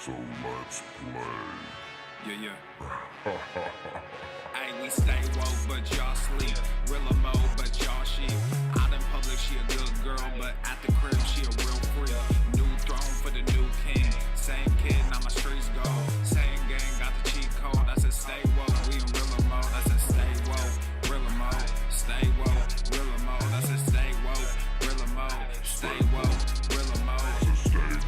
So let's play. Yeah. Hey, we stay woke, but y'all sleep. Real emo, but y'all sheep. Out in public, she a good girl, but at the crib, she a real freak. New throne for the new king. Same kid, now my streets go. Same gang, got the cheat code. I said stay woke, we in real emo. I said stay woke, real emo. Stay woke, real emo. I said stay woke, real emo. Stay woke, real emo. Stay woke,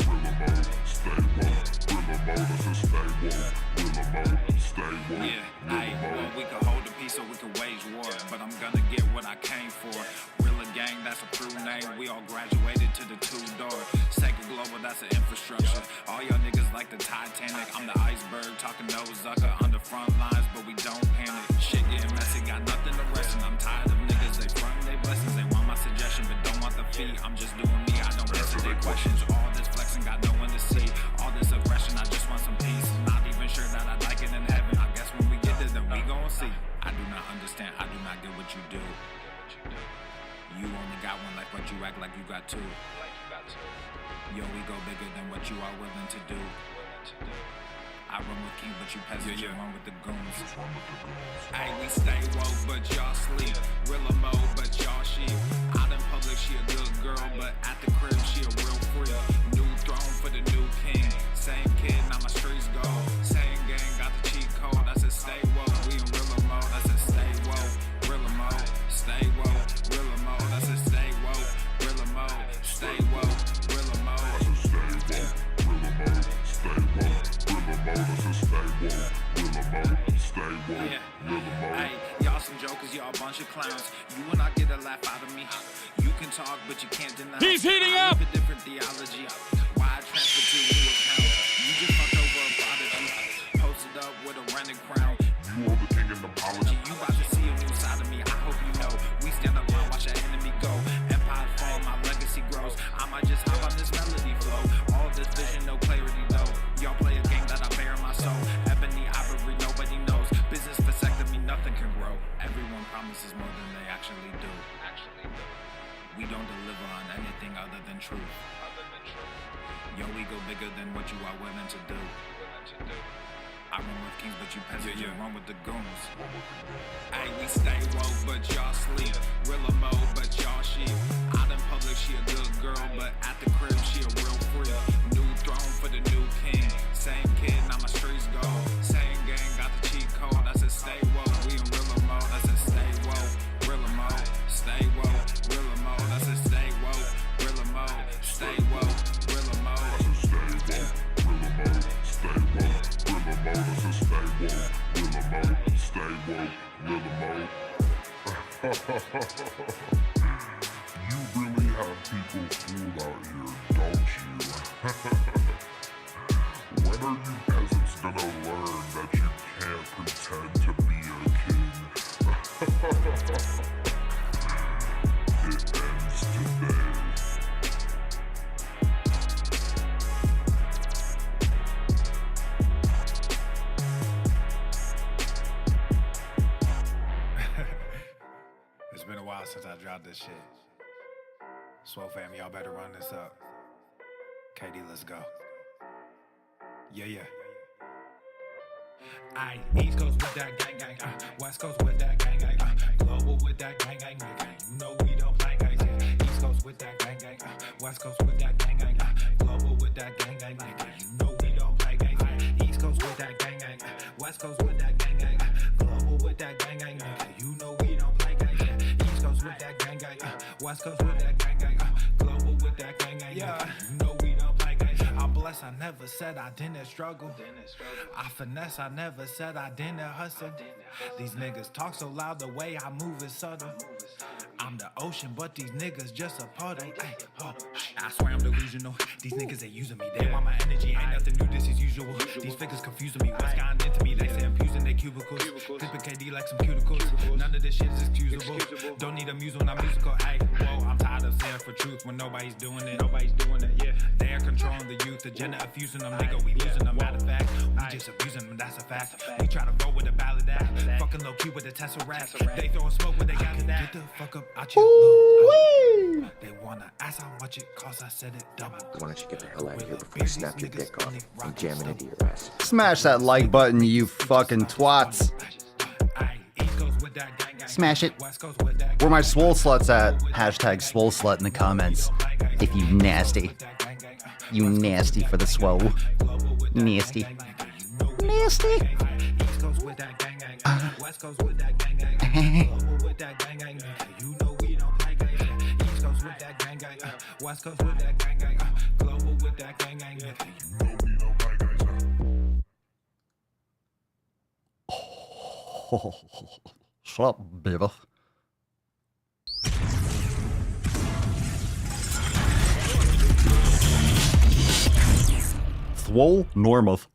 real emo. Stay woke, real emo. That's a stay woke, real emo. Stay woke, Yeah, real emo. well, we can hold the peace or we can wage war, but I'm gonna get what I came for. Real gang, that's a true name. We all graduated to the two-door. Sega Global, that's an infrastructure. All y'all niggas like the Titanic. I'm the iceberg, talking no Zucker on the front lines, but we don't panic. Shit getting messy, got nothing to rest, and I'm tired of niggas. They front they blessings, they want my suggestion, but don't want the fee. I'm just doing me, I don't answer their questions. All this flexing, got no one to see. All this aggression, I just want some peace. Not even sure that I'd like it in heaven. I guess when we get there, then we gon' see. I do not understand, I do not get what you do. You only got one life, but you act like you got two. Yo, we go bigger than what you are willing to do. I run with kings, but you peasants, you run with the goons. Hey, we stay woke, but y'all sleep. Real emo, but y'all sheep. Out in public, she a good girl, but at the crib, she a real freak. New throne for the new king. Same kid, now my streets go. Same gang, got the cheat code. I said stay woke, we in real emo. I said stay woke, real emo. Stay woke, real emo. I said stay woke, real emo. Stay woke, real emo. Hey, y'all some jokers, y'all a bunch of clowns. You will not get a laugh out of me. You can talk, but you can't deny. He's heating I up! live a different theology. Why I transfer to a new account? You just fucked over a prodigy. Posted up with a running crown. You are the king and apology. You about to see a new side of me. I hope you know. We stand up and watch our enemy go. Empire fall, my legacy grows. I might just hop on this melody flow. All this vision, no clarity though. Y'all play a game that I bear in my soul. Ebony, ivory, nobody knows. Business vasectomy, nothing can grow. Everyone promises more than they actually do. We don't deliver on anything other than truth. Yo, we go bigger than what you are willing to do. I run with kings, but you peasants, you run with the goons. Hey, we stay woke, but y'all sleep. Real emo, but y'all sheep. Out in public, she a good girl, but at the crib, she a real freak. New throne for the new king. Same kid, now my streets go. Same gang, got the cheat code. I said stay woke, we in real emo. I said stay woke, real emo. Stay woke, real emo. I said stay woke, real emo. Stay woke, real emo. You really have people fooled out here, don't you? When are you peasants gonna learn that you can't pretend to be a king? It ends today. It's been a while since I dropped this shit. Swole fam, y'all better run this up. KD, let's go. Yeah. Aye, East Coast with that gang, West Coast with that gang, Global with that gang, You know we don't play guys, yeah. East Coast with that gang, West Coast with that gang, Global with that gang, You know we don't play guys, yeah. East Coast with that gang, West Coast with that gang, Global with that gang, You know we don't play guys, yeah. East Coast with that gang, West Coast with that gang, Global with that gang, yeah. You know we don't play guys. I'm blessed, I never said I didn't struggle. I finesse, I never said I didn't hustle. These niggas talk so loud, the way I move is subtle. I'm the ocean, but these niggas just a puddle. Ay, oh, I swear I'm delusional. These niggas ain't using me. They want my energy, ain't nothing new, this is usual. These figures confusing me. What's gotten into me? They say I'm using their cubicles. Clipping KD like some cuticles. None of this shit is excusable. Don't need a muse when I'm musical. Ay, whoa, I'm tired of saying for truth when nobody's doing it. Yeah. They're controlling the youth. the gender of fusing them, nigga, we losing them. Matter of fact, we just abusing them, that's a fact. We try to roll with a ballad that, fucking low key with the Tesseract. They throwing smoke when they got that. Get the fuck up out your little. They wanna ask how much it costs, I said it double. Why don't you get the hell out of here before I snap your dick off and jam it into your ass? Smash that like button, you fucking twats. Smash it. Where my swole sluts at? Hashtag swole slut in the comments. If you nasty. You nasty for the swole. Nasty. Nasty. Shut up, baby. Swolenormous.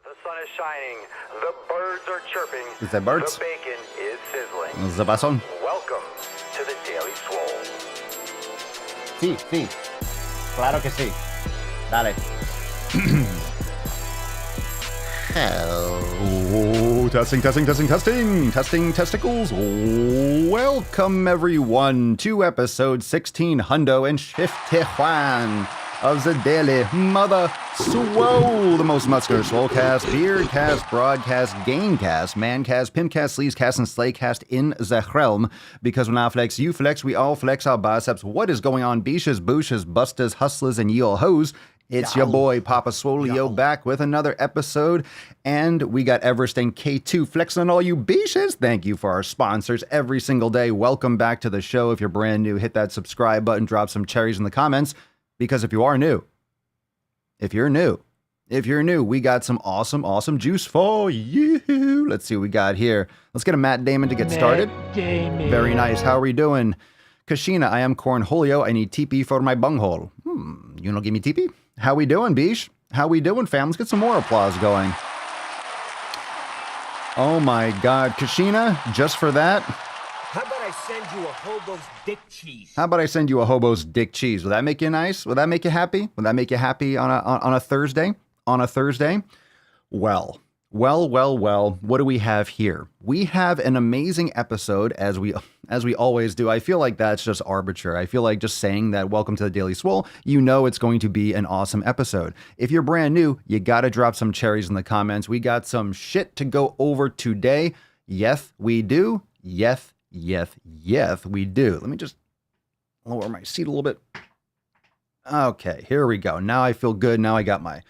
The sun is shining, the birds are chirping, Is that birds? the bacon is sizzling. The best one? Welcome to the Daily Swole. Sí, sí. Claro que sí. Dale. Hello. Testing. Testing testicles. Welcome, everyone, to episode 16 Hundo and Shifty Juan of the Daily Mother Swole, the most muscular swolecast, beardcast, broadcast, gamecast, mancast, pimpcast, sleazecast, and slaycast in the realm. Because when I flex, you flex, we all flex our biceps. What is going on, beaches, booshes, busters, hustlers, and ye all hoes? It's your boy, Papa Swolio, back with another episode, and we got Everest and K2 flexing on all you beaches. Thank you for our sponsors every single day. Welcome back to the show. If you're brand new, hit that subscribe button, drop some cherries in the comments, because if you're new, we got some awesome juice for you. Let's see what we got here. Let's get a Matt Damon to get started. Very nice. How are we doing? Kashina, I am Cornholio. I need TP for my bunghole. You know, give me TP? How we doing, Beesh? How we doing, fam? Let's get some more applause going. Oh my God, Kashina, just for that. How about I send you a hobo's dick cheese? How about I send you a hobo's dick cheese? Will that make you nice? Will that make you happy? Will that make you happy on a Thursday? On a Thursday? Well. What do we have here? We have an amazing episode, as we always do. I feel like that's just arbitrary. I feel like just saying that welcome to the Daily Swole, you know it's going to be an awesome episode. If you're brand new, you gotta drop some cherries in the comments. We got some shit to go over today. Yes, we do. Yes, we do. Let me just lower my seat a little bit. Okay, here we go. Now I feel good. Now I got my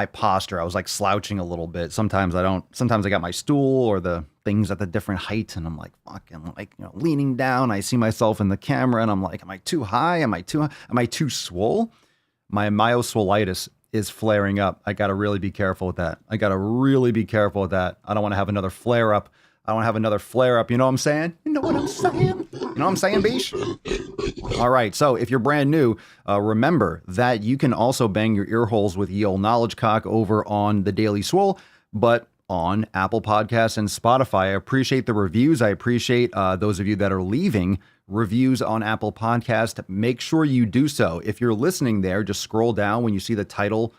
posture. I was like slouching a little bit. Sometimes I got my stool or the things at the different height, and I'm like fucking like, you know, leaning down. I see myself in the camera and I'm like, am I too high? Am I too swole? My myoswolitis is flaring up. I got to really be careful with that. I don't want to have another flare up. You know what I'm saying? You know what I'm saying, Beesh? All right, so if you're brand new, remember that you can also bang your ear holes with ye ol' knowledge cock over on the Daily Swole, but on Apple Podcasts and Spotify. I appreciate the reviews. I appreciate those of you that are leaving reviews on Apple Podcast. Make sure you do so. If you're listening there, just scroll down when you see the title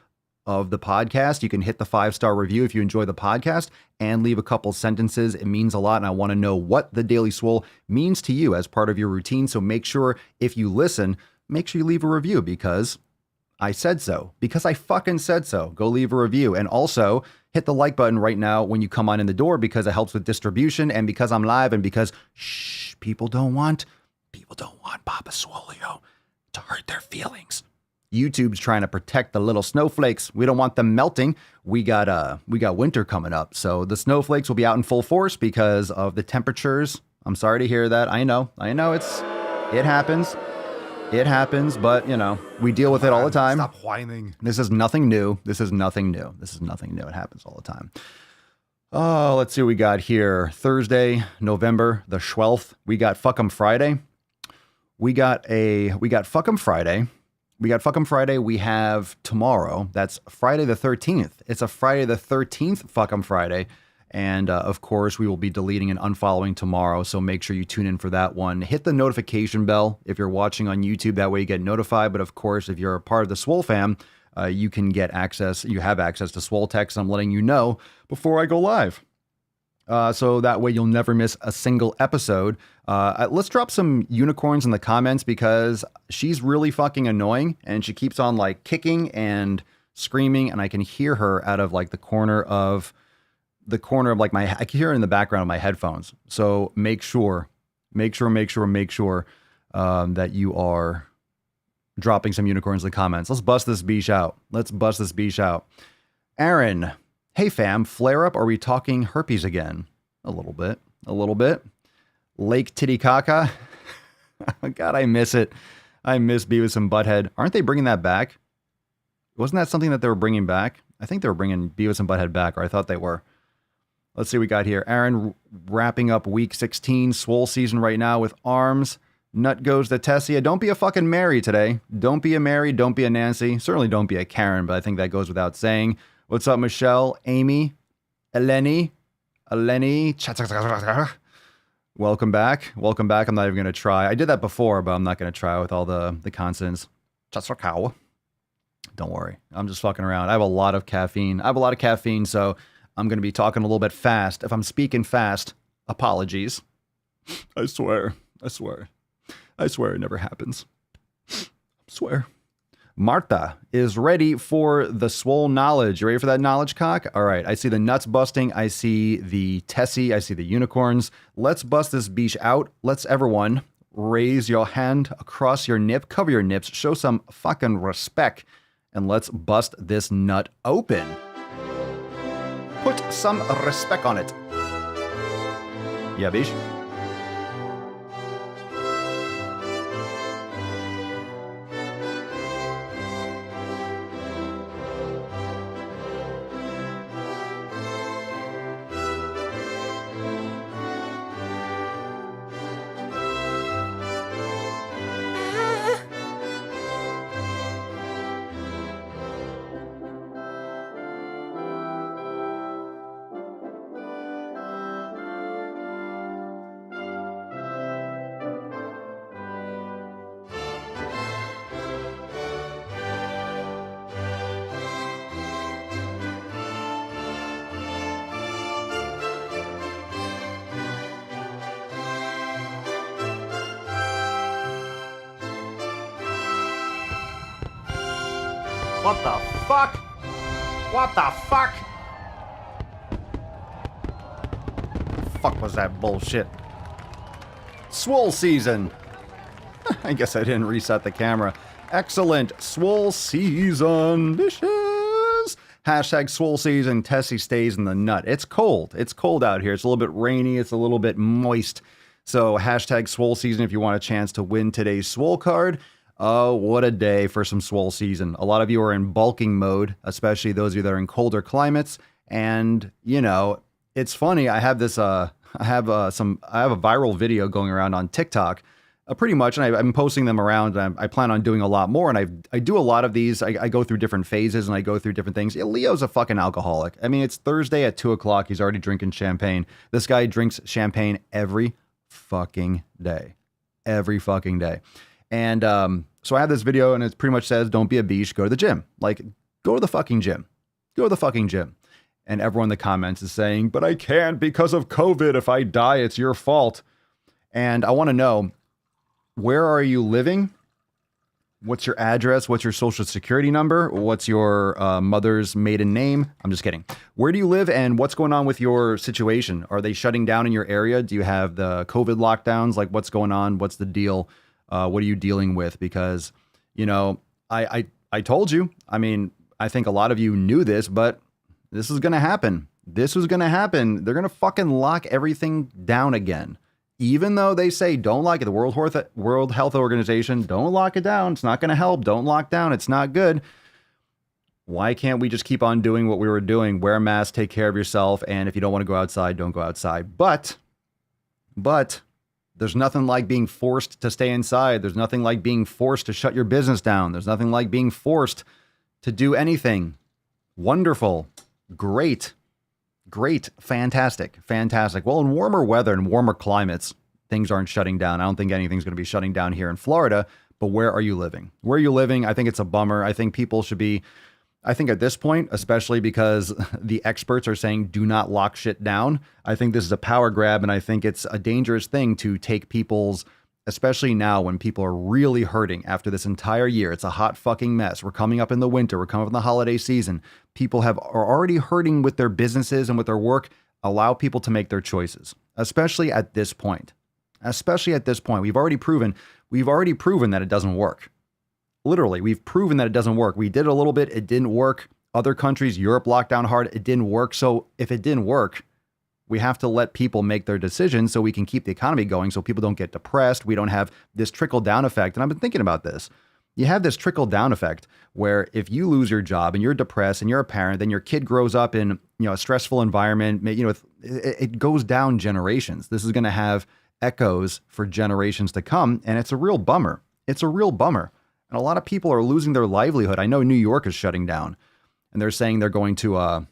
of the podcast. You can hit the 5-star review if you enjoy the podcast and leave a couple sentences. It means a lot, and I want to know what the Daily Swole means to you as part of your routine. So make sure, if you listen, make sure you leave a review, because I said so. Because I fucking said so. Go leave a review. And also hit the like button right now when you come on in the door, because it helps with distribution, and because I'm live, and because people don't want Papa Swolio to hurt their feelings. YouTube's trying to protect the little snowflakes. We don't want them melting. We got winter coming up, so the snowflakes will be out in full force because of the temperatures. I'm sorry to hear that. I know it happens, but you know, we deal with it all the time. Stop whining. This is nothing new. It happens all the time. Oh, let's see what we got here. Thursday, November the 12th. We got Fuck'em Friday. We got Fuck'em Friday. We have tomorrow. That's Friday the 13th. It's a Friday the 13th Fuck'em Friday. And of course, we will be deleting and unfollowing tomorrow. So make sure you tune in for that one. Hit the notification bell if you're watching on YouTube. That way you get notified. But of course, if you're a part of the Swole fam, you can get access. You have access to Swole Text. I'm letting you know before I go live. So that way you'll never miss a single episode. Let's drop some unicorns in the comments because she's really fucking annoying and she keeps on like kicking and screaming, and I can hear her out of like the corner of like I can hear her in the background of my headphones. So make sure that you are dropping some unicorns in the comments. Let's bust this beach out. Aaron, hey fam, flare up. Are we talking herpes again? A little bit. Lake Titicaca. God, I miss it. I miss Beavis and Butthead. Aren't they bringing that back? Wasn't that something that they were bringing back? I think they were bringing Beavis and Butthead back, or I thought they were. Let's see what we got here. Aaron wrapping up week 16, Swole season right now with arms. Nut goes to Tessia. Don't be a fucking Mary today. Don't be a Mary. Don't be a Nancy. Certainly don't be a Karen, but I think that goes without saying. What's up, Michelle? Amy? Eleni? Welcome back. I'm not even going to try. I did that before, but I'm not going to try with all the consonants. Don't worry. I'm just fucking around. I have a lot of caffeine, so I'm going to be talking a little bit fast. If I'm speaking fast, apologies. I swear it never happens. I swear. Martha is ready for the Swole knowledge. You ready for that knowledge, cock? All right. I see the nuts busting. I see the Tessie. I see the unicorns. Let's bust this beach out. Let's everyone raise your hand across your nip. Cover your nips. Show some fucking respect. And let's bust this nut open. Put some respect on it. Yeah, bish. What the fuck? What the fuck? Fuck was that bullshit? Swole season. I guess I didn't reset the camera. Excellent. Swole season. Vicious. Hashtag Swole season. Tessie stays in the nut. It's cold. It's cold out here. It's a little bit rainy. It's a little bit moist. So hashtag Swole season if you want a chance to win today's Swole card. Oh, what a day for some Swole season. A lot of you are in bulking mode, especially those of you that are in colder climates. And, you know, it's funny. I have this, I have a viral video going around on TikTok, pretty much. And I'm posting them around. And I plan on doing a lot more. And I do a lot of these. I go through different phases and I go through different things. Yeah, Leo's a fucking alcoholic. I mean, it's Thursday at 2:00. He's already drinking champagne. This guy drinks champagne every fucking day. And so I have this video and it pretty much says, don't be a beach, go to the gym. Like, go to the fucking gym. And everyone in the comments is saying, but I can't because of COVID. If I die, it's your fault. And I want to know, where are you living? What's your address? What's your social security number? What's your mother's maiden name? I'm just kidding. Where do you live and what's going on with your situation? Are they shutting down in your area? Do you have the COVID lockdowns? Like, what's going on? What's the deal? What are you dealing with? Because, you know, I told you. I mean, I think a lot of you knew this, but this is going to happen. They're going to fucking lock everything down again. Even though they say don't lock it, the World Health Organization, don't lock it down. It's not going to help. Don't lock down. It's not good. Why can't we just keep on doing what we were doing? Wear a mask, take care of yourself. And if you don't want to go outside, don't go outside. But there's nothing like being forced to stay inside. There's nothing like being forced to shut your business down. There's nothing like being forced to do anything. Wonderful. Great. Fantastic. Well, in warmer weather and warmer climates, things aren't shutting down. I don't think anything's going to be shutting down here in Florida. But where are you living? Where are you living? I think it's a bummer. I think people should be, I think at this point, especially because the experts are saying do not lock shit down, I think this is a power grab, and I think it's a dangerous thing to take people's, especially now when people are really hurting after this entire year. It's a hot fucking mess. We're coming up in the winter. We're coming up in the holiday season. People are already hurting with their businesses and with their work. Allow people to make their choices, especially at this point. Especially at this point, we've already proven that it doesn't work. Literally, we've proven that it doesn't work. We did it a little bit. It didn't work. Other countries, Europe locked down hard. It didn't work. So if it didn't work, we have to let people make their decisions so we can keep the economy going, so people don't get depressed. We don't have this trickle down effect. And I've been thinking about this. You have this trickle down effect where if you lose your job and you're depressed and you're a parent, then your kid grows up in, a stressful environment. It goes down generations. This is going to have echoes for generations to come. And it's a real bummer. It's a real bummer. And a lot of people are losing their livelihood. I know New York is shutting down, and they're saying they're going to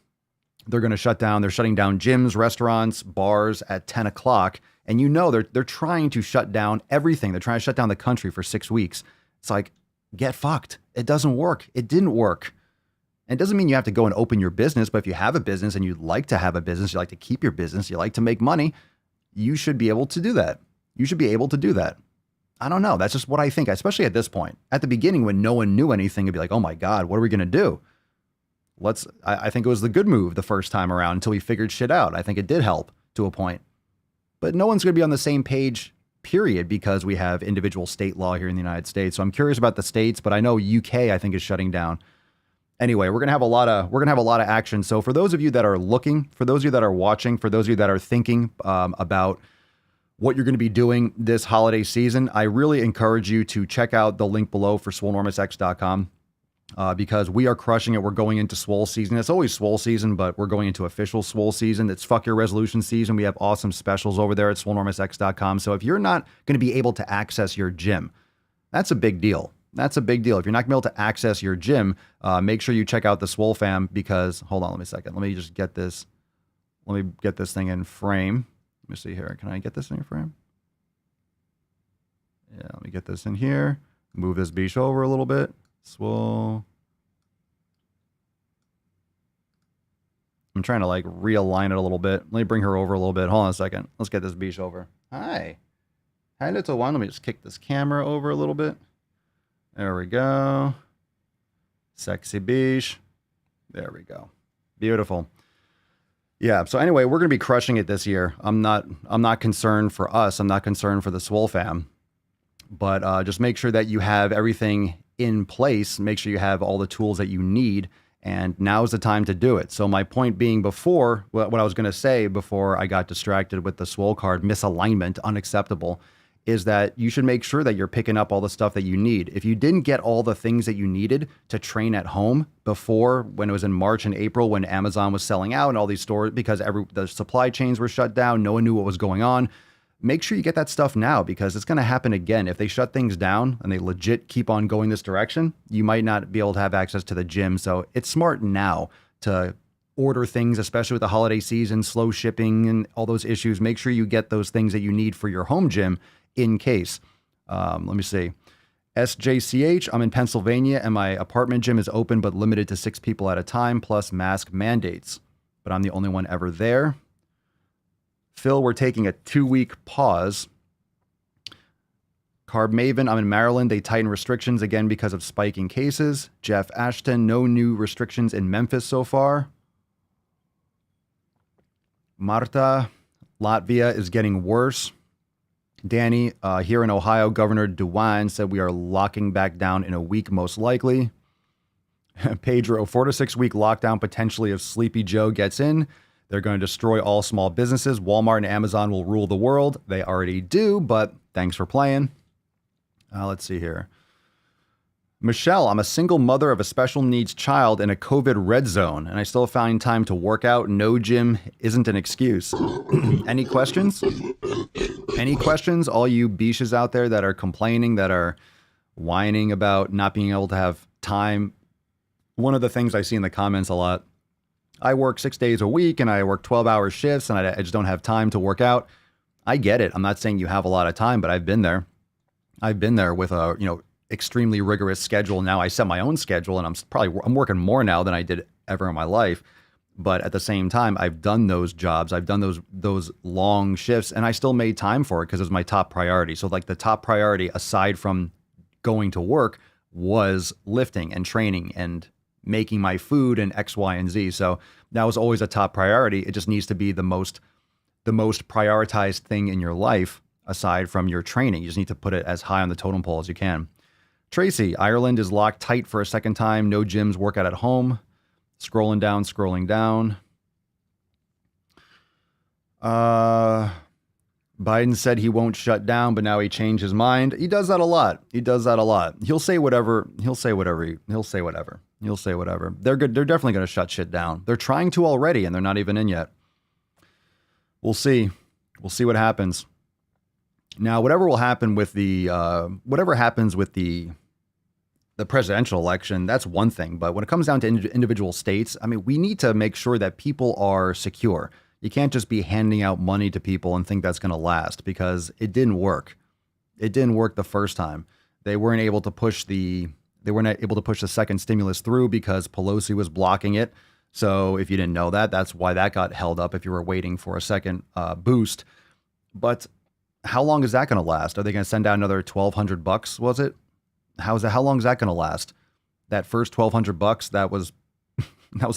shut down. They're shutting down gyms, restaurants, bars at 10 o'clock. And they're trying to shut down everything. They're trying to shut down the country for 6 weeks. It's like, get fucked. It doesn't work. It didn't work. And it doesn't mean you have to go and open your business, but if you have a business and you'd like to have a business, you like to keep your business, you like to make money, you should be able to do that. You should be able to do that. I don't know. That's just what I think, especially at this point. At the beginning, when no one knew anything, it'd be like, oh my God, what are we going to do? I think it was the good move the first time around until we figured shit out. I think it did help to a point. But no one's going to be on the same page, period, because we have individual state law here in the United States. So I'm curious about the states, but I know UK, I think, is shutting down. Anyway, we're going to have a lot of action. So for those of you that are looking, for those of you that are watching, for those of you that are thinking about what you're going to be doing this holiday season, I really encourage you to check out the link below for swolenormousx.com because we are crushing it. We're going into Swole season. It's always Swole season, but we're going into official Swole season. It's fuck your resolution season. We have awesome specials over there at swolenormousx.com. So if you're not going to be able to access your gym, that's a big deal. That's a big deal. If you're not going to be able to access your gym, make sure you check out the Swole fam because, hold on, let me a second. Let me just get this. Let me get this thing in frame. Let me see here. Can I get this in your frame? Yeah, let me get this in here. Move this beach over a little bit. Swole. I'm trying to realign it a little bit. Let me bring her over a little bit. Hold on a second. Let's get this beach over. Hi. Hi, little one. Let me just kick this camera over a little bit. There we go. Sexy beach. There we go. Beautiful. Yeah. So anyway, we're going to be crushing it this year. I'm not concerned for us. I'm not concerned for the Swole fam, but just make sure that you have everything in place. Make sure you have all the tools that you need. And now is the time to do it. So my point being before, what I was going to say before I got distracted with the Swole card, misalignment, unacceptable, is that you should make sure that you're picking up all the stuff that you need. If you didn't get all the things that you needed to train at home before, when it was in March and April, when Amazon was selling out and all these stores, because the supply chains were shut down, no one knew what was going on, make sure you get that stuff now because it's going to happen again. If they shut things down and they legit keep on going this direction, you might not be able to have access to the gym. So it's smart now to order things, especially with the holiday season, slow shipping and all those issues. Make sure you get those things that you need for your home gym in case. Let me see. SJCH, I'm in Pennsylvania and my apartment gym is open but limited to 6 people at a time plus mask mandates. But I'm the only one ever there. Phil, we're taking a 2-week pause. Carb Maven, I'm in Maryland. They tighten restrictions again because of spiking cases. Jeff Ashton, no new restrictions in Memphis so far. Marta, Latvia is getting worse. Danny, here in Ohio, Governor DeWine said we are locking back down in a week, most likely. Pedro, 4 to 6 week lockdown potentially if Sleepy Joe gets in. They're going to destroy all small businesses. Walmart and Amazon will rule the world. They already do, but thanks for playing. Let's see here. Michelle, I'm a single mother of a special needs child in a COVID red zone, and I still find time to work out. No gym isn't an excuse. Any questions? Any questions? All you beaches out there that are complaining, that are whining about not being able to have time. One of the things I see in the comments a lot, I work 6 days a week and I work 12-hour shifts and I just don't have time to work out. I get it. I'm not saying you have a lot of time, but I've been there. I've been there with extremely rigorous schedule. Now I set my own schedule, and I'm working more now than I did ever in my life. But at the same time, I've done those jobs. I've done those long shifts, and I still made time for it because it was my top priority. So like the top priority aside from going to work was lifting and training and making my food and X, Y, and Z. So that was always a top priority. It just needs to be the most prioritized thing in your life aside from your training. You just need to put it as high on the totem pole as you can. Tracy, Ireland is locked tight for a second time. No gyms, workout at home. Scrolling down. Biden said he won't shut down, but now he changed his mind. He does that a lot. He'll say whatever. They're good. They're definitely going to shut shit down. They're trying to already, and they're not even in yet. We'll see. We'll see what happens. Now, whatever happens with the presidential election, that's one thing. But when it comes down to individual states, I mean, we need to make sure that people are secure. You can't just be handing out money to people and think that's going to last, because it didn't work. It didn't work the first time. They weren't able to push the second stimulus through because Pelosi was blocking it. So if you didn't know that, that's why that got held up if you were waiting for a second boost. But how long is that going to last? Are they going to send out another $1,200? Was it? How long is that going to last? That first $1,200, that was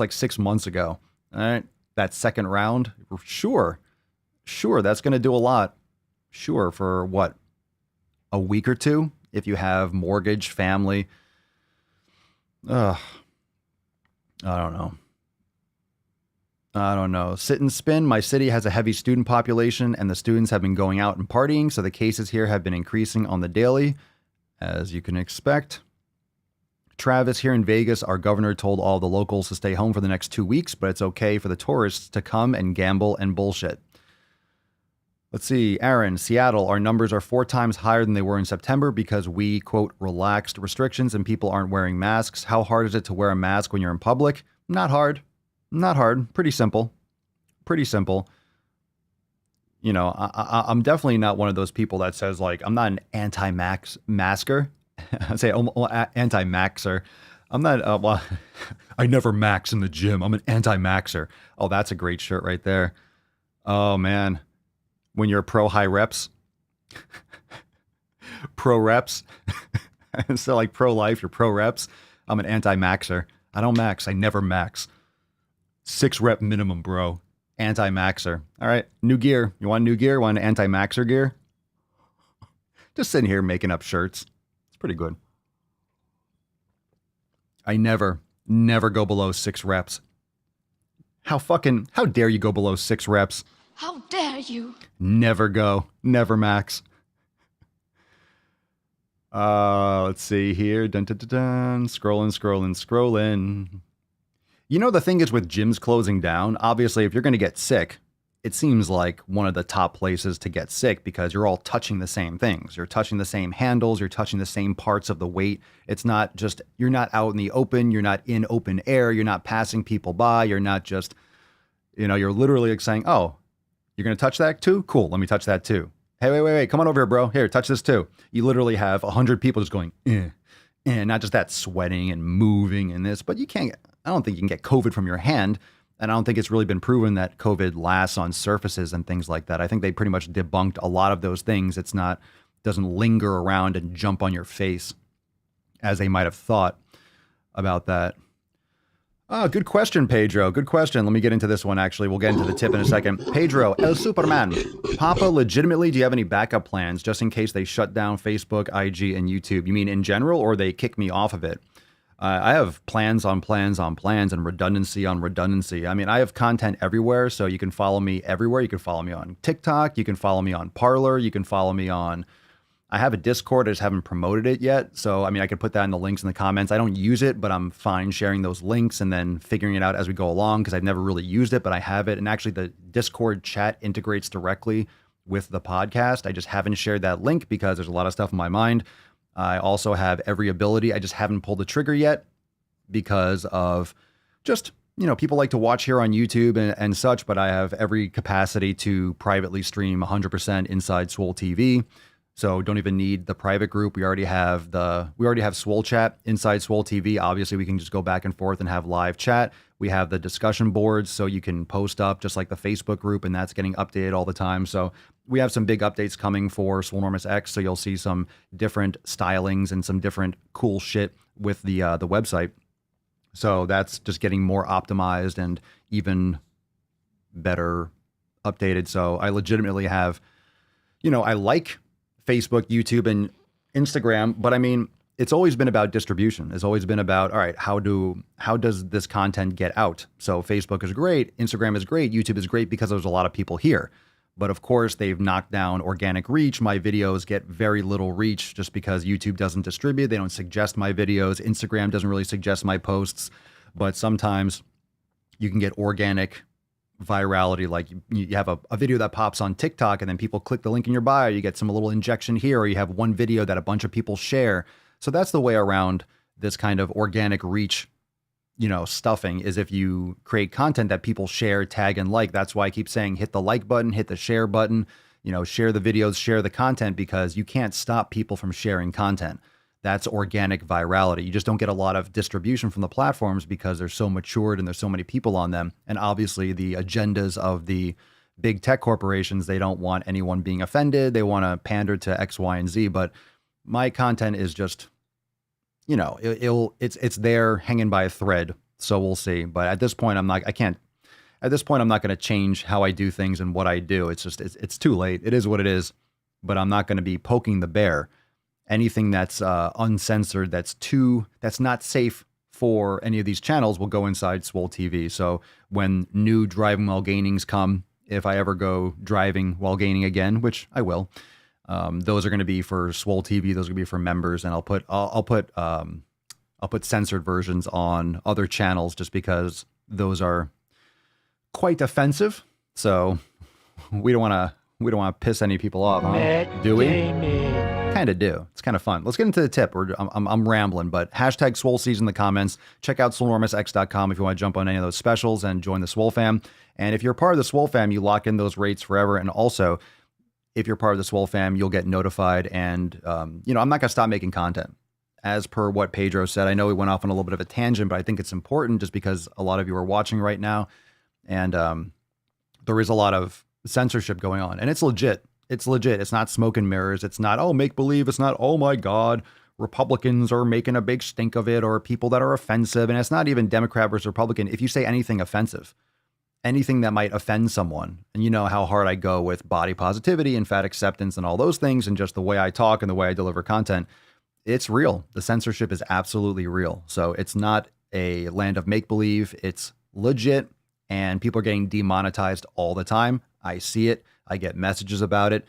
like 6 months ago. All right. That second round, sure, that's going to do a lot. Sure, for what? A week or two? If you have mortgage, family. I don't know. Sit and spin. My city has a heavy student population, and the students have been going out and partying, so the cases here have been increasing on the daily, as you can expect. Travis, here in Vegas, our governor told all the locals to stay home for the next 2 weeks, but it's okay for the tourists to come and gamble and bullshit. Let's see. Aaron, Seattle, our numbers are 4 times higher than they were in September because we, quote, relaxed restrictions and people aren't wearing masks. How hard is it to wear a mask when you're in public? Not hard. Pretty simple. You know, I'm definitely not one of those people that says, like, I'm not an anti-masker. I say anti-maxer. I'm not, well, I never max in the gym. I'm an anti-maxer. Oh, that's a great shirt right there. Oh, man. When you're pro high reps, pro reps, instead of like pro life, you're pro reps. I'm an anti-maxer. I don't max. I never max. 6 rep minimum, bro. Anti-maxer. All right. New gear. You want new gear? Want an anti-maxer gear? Just sitting here making up shirts. It's pretty good. I never go below 6 reps. How dare you go below 6 reps? How dare you? Never max. Let's see here. Dun, dun, dun, dun. Scrolling. You know, the thing is with gyms closing down, obviously, if you're going to get sick, it seems like one of the top places to get sick because you're all touching the same things. You're touching the same handles. You're touching the same parts of the weight. It's not just, you're not out in the open. You're not in open air. You're not passing people by. You're not just, you're literally like saying, oh, you're going to touch that too? Cool. Let me touch that too. Hey, wait. Come on over here, bro. Here, touch this too. You literally have 100 people just going, and not just that, sweating and moving and this, but I don't think you can get COVID from your hand. And I don't think it's really been proven that COVID lasts on surfaces and things like that. I think they pretty much debunked a lot of those things. Doesn't linger around and jump on your face as they might have thought about that. Oh, good question, Pedro. Good question. Let me get into this one, actually. We'll get into the tip in a second. Pedro, El Superman. Papa, legitimately, do you have any backup plans just in case they shut down Facebook, IG, and YouTube? You mean in general, or they kick me off of it? I have plans on plans on plans and redundancy on redundancy. I mean, I have content everywhere, so you can follow me everywhere. You can follow me on TikTok. You can follow me on Parler. You can follow me on... I have a Discord. I just haven't promoted it yet. So, I mean, I could put that in the links in the comments. I don't use it, but I'm fine sharing those links and then figuring it out as we go along because I've never really used it, but I have it. And actually, the Discord chat integrates directly with the podcast. I just haven't shared that link because there's a lot of stuff in my mind. I also have every ability. I just haven't pulled the trigger yet because of just, people like to watch here on YouTube and such, but I have every capacity to privately stream 100% inside Swole TV. So don't even need the private group. We already have Swole chat inside Swole TV. Obviously, we can just go back and forth and have live chat. We have the discussion boards, so you can post up just like the Facebook group, and that's getting updated all the time. So we have some big updates coming for Swolenormous X. So you'll see some different stylings and some different cool shit with the website. So that's just getting more optimized and even better updated. So I legitimately have, I like Facebook, YouTube, and Instagram, but I mean, it's always been about distribution. It's always been about, all right, how does this content get out? So Facebook is great, Instagram is great, YouTube is great because there's a lot of people here. But of course, they've knocked down organic reach. My videos get very little reach just because YouTube doesn't distribute. They don't suggest my videos. Instagram doesn't really suggest my posts. But sometimes you can get organic virality. Like you have a video that pops on TikTok and then people click the link in your bio. You get some little injection here, or you have one video that a bunch of people share. So that's the way around this kind of organic reach, stuffing, is if you create content that people share, tag, and like. That's why I keep saying hit the like button, hit the share button, share the videos, share the content, because you can't stop people from sharing content. That's organic virality. You just don't get a lot of distribution from the platforms because they're so matured and there's so many people on them. And obviously the agendas of the big tech corporations, they don't want anyone being offended. They want to pander to X, Y, and Z. But my content is just, it's there hanging by a thread. So we'll see. But at this point, I'm not going to change how I do things and what I do. It's just, it's too late. It is what it is, but I'm not going to be poking the bear. Anything that's uncensored, that's not safe for any of these channels will go inside Swole TV. So when new driving while gainings come, if I ever go driving while gaining again, which I will, those are going to be for Swole TV. Those are going to be for members, and I'll put censored versions on other channels just because those are quite offensive. So we don't want to piss any people off, huh? Do we? Kind of do. It's kind of fun. Let's get into the tip. I'm rambling, but hashtag Swole Season in the comments. Check out Swolenormousx.com if you want to jump on any of those specials and join the Swole fam. And if you're part of the Swole fam, you lock in those rates forever. And also, if you're part of the Swole fam, you'll get notified. And, I'm not going to stop making content. As per what Pedro said, I know we went off on a little bit of a tangent, but I think it's important just because a lot of you are watching right now. And there is a lot of censorship going on. And it's legit. It's legit. It's not smoke and mirrors. It's not, oh, make believe. It's not, oh my God, Republicans are making a big stink of it, or people that are offensive. And it's not even Democrat versus Republican. If you say anything offensive, anything that might offend someone, and you know how hard I go with body positivity and fat acceptance and all those things, and just the way I talk and the way I deliver content, it's real. The censorship is absolutely real. So it's not a land of make believe. It's legit, and people are getting demonetized all the time. I see it. I get messages about it.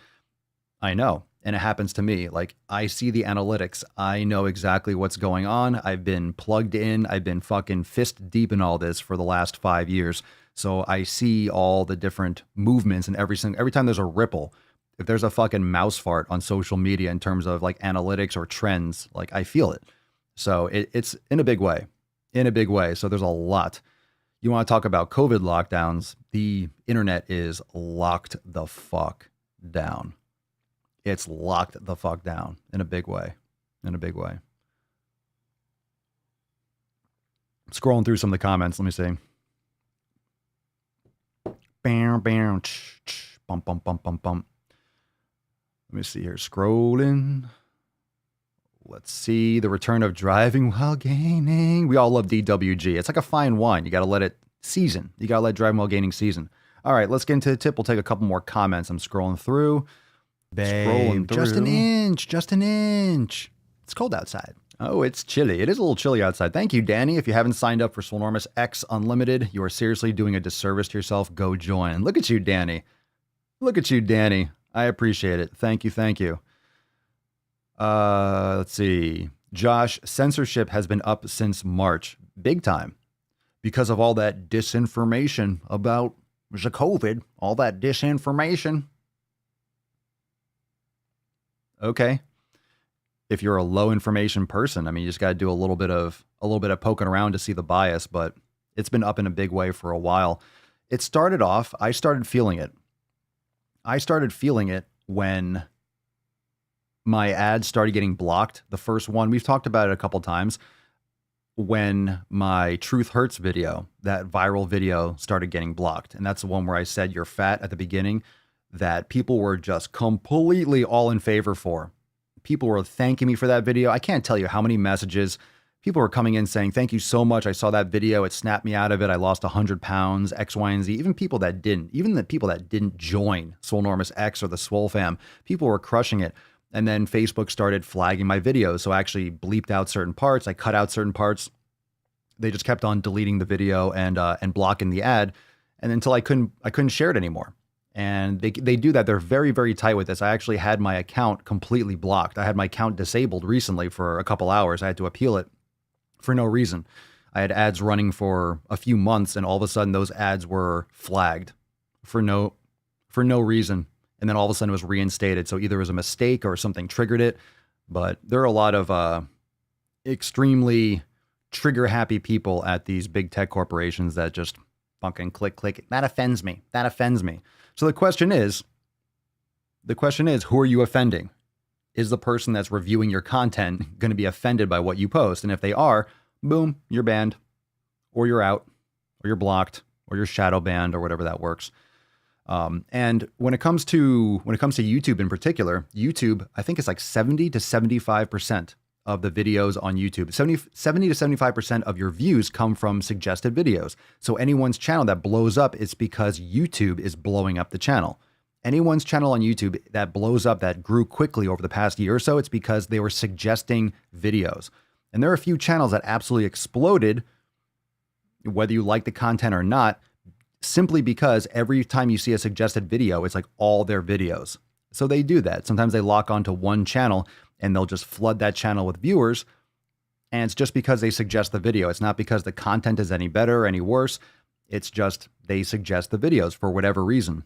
I know. And it happens to me. Like, I see the analytics. I know exactly what's going on. I've been plugged in. I've been fucking fist deep in all this for the last 5 years. So I see all the different movements, and every time there's a ripple, if there's a fucking mouse fart on social media in terms of like analytics or trends, like I feel it. So it's in a big way, So there's a lot. You want to talk about COVID lockdowns? The internet is locked the fuck down. It's locked the fuck down in a big way. Scrolling through some of the comments. Let me see. Bam, bam, bump, bump, bump, bump, bump. Let me see here. Scrolling. Let's see. The return of driving while gaining. We all love DWG. It's like a fine wine. You got to let it season. You got to let driving while gaining season. All right, let's get into the tip. We'll take a couple more comments. I'm scrolling through. Babe, Just an inch. It's cold outside. Oh, it's chilly. It is a little chilly outside. Thank you, Danny. If you haven't signed up for Swolenormous X Unlimited, you are seriously doing a disservice to yourself. Go join. Look at you, Danny. I appreciate it. Thank you. Let's see. Josh, censorship has been up since March. Big time. Because of all that disinformation about the COVID. All that disinformation. Okay. If you're a low information person, I mean, you just got to do a little bit of poking around to see the bias, but it's been up in a big way for a while. It started off, I started feeling it when my ads started getting blocked. The first one, we've talked about it a couple times, when my Truth Hurts video, that viral video, started getting blocked. And that's the one where I said you're fat at the beginning, that people were just completely all in favor for. People were thanking me for that video. I can't tell you how many messages. People were coming in saying, thank you so much. I saw that video. It snapped me out of it. I lost 100 pounds, X, Y, and Z. Even people that didn't, even the people that didn't join Swolenormous X or the Swole fam, people were crushing it. And then Facebook started flagging my videos. So I actually bleeped out certain parts. I cut out certain parts. They just kept on deleting the video and blocking the ad. And until I couldn't share it anymore. And they do that. They're very, very tight with this. I actually had my account completely blocked. I had my account disabled recently for a couple hours. I had to appeal it for no reason. I had ads running for a few months, and all of a sudden those ads were flagged for no reason. And then all of a sudden it was reinstated. So either it was a mistake or something triggered it. But there are a lot of extremely trigger happy people at these big tech corporations that just fucking click. That offends me. That offends me. So the question is, who are you offending? Is the person that's reviewing your content going to be offended by what you post? And if they are, boom, you're banned, or you're out, or you're blocked, or you're shadow banned, or whatever that works. And when it comes to YouTube in particular, YouTube, I think it's like 70 to 75% of the videos on YouTube. 70 to 75% of your views come from suggested videos. So anyone's channel that blows up, it's because YouTube is blowing up the channel. Anyone's channel on YouTube that blows up, that grew quickly over the past year or so, it's because they were suggesting videos. And there are a few channels that absolutely exploded, whether you like the content or not, simply because every time you see a suggested video, it's like all their videos. So they do that. Sometimes they lock onto one channel and they'll just flood that channel with viewers. And it's just because they suggest the video. It's not because the content is any better or any worse. It's just they suggest the videos for whatever reason.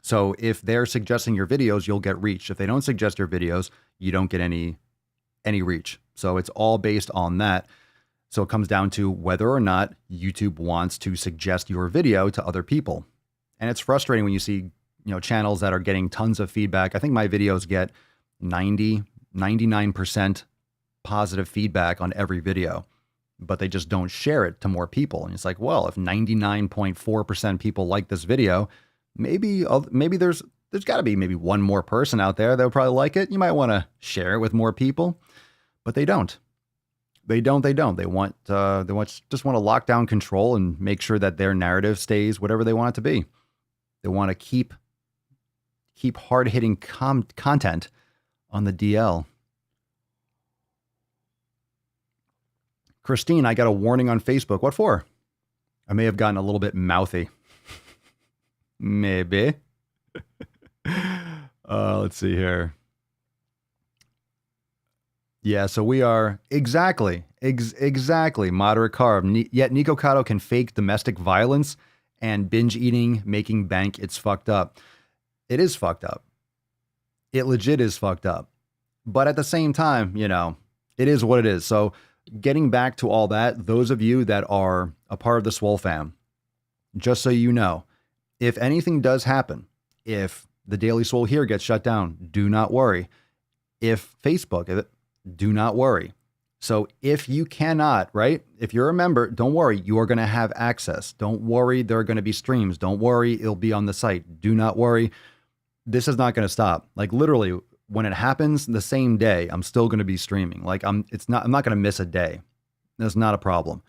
So if they're suggesting your videos, you'll get reach. If they don't suggest your videos, you don't get any reach. So it's all based on that. So it comes down to whether or not YouTube wants to suggest your video to other people. And it's frustrating when you see, channels that are getting tons of feedback. I think my videos get 99% positive feedback on every video, but they just don't share it to more people. And it's like, well, if 99.4% people like this video, maybe there's got to be maybe one more person out there that would probably like it. You might want to share it with more people, but they don't. They want just want to lock down control and make sure that their narrative stays whatever they want it to be. They want to keep hard-hitting content on the DL. Christine, I got a warning on Facebook. What for? I may have gotten a little bit mouthy. Maybe. Let's see here. Yeah, so we are exactly moderate carb. Yet Nico Cotto can fake domestic violence and binge eating, making bank. It's fucked up. It is fucked up. It legit is fucked up. But at the same time, it is what it is. So getting back to all that, those of you that are a part of the Swole fam, just so you know, if anything does happen, if the Daily Swole here gets shut down, do not worry. If Facebook, do not worry. So if you cannot, right? If you're a member, don't worry. You are going to have access. Don't worry. There are going to be streams. Don't worry. It'll be on the site. Do not worry. This is not going to stop. Like literally when it happens the same day, I'm still going to be streaming. Like I'm not going to miss a day. That's not a problem.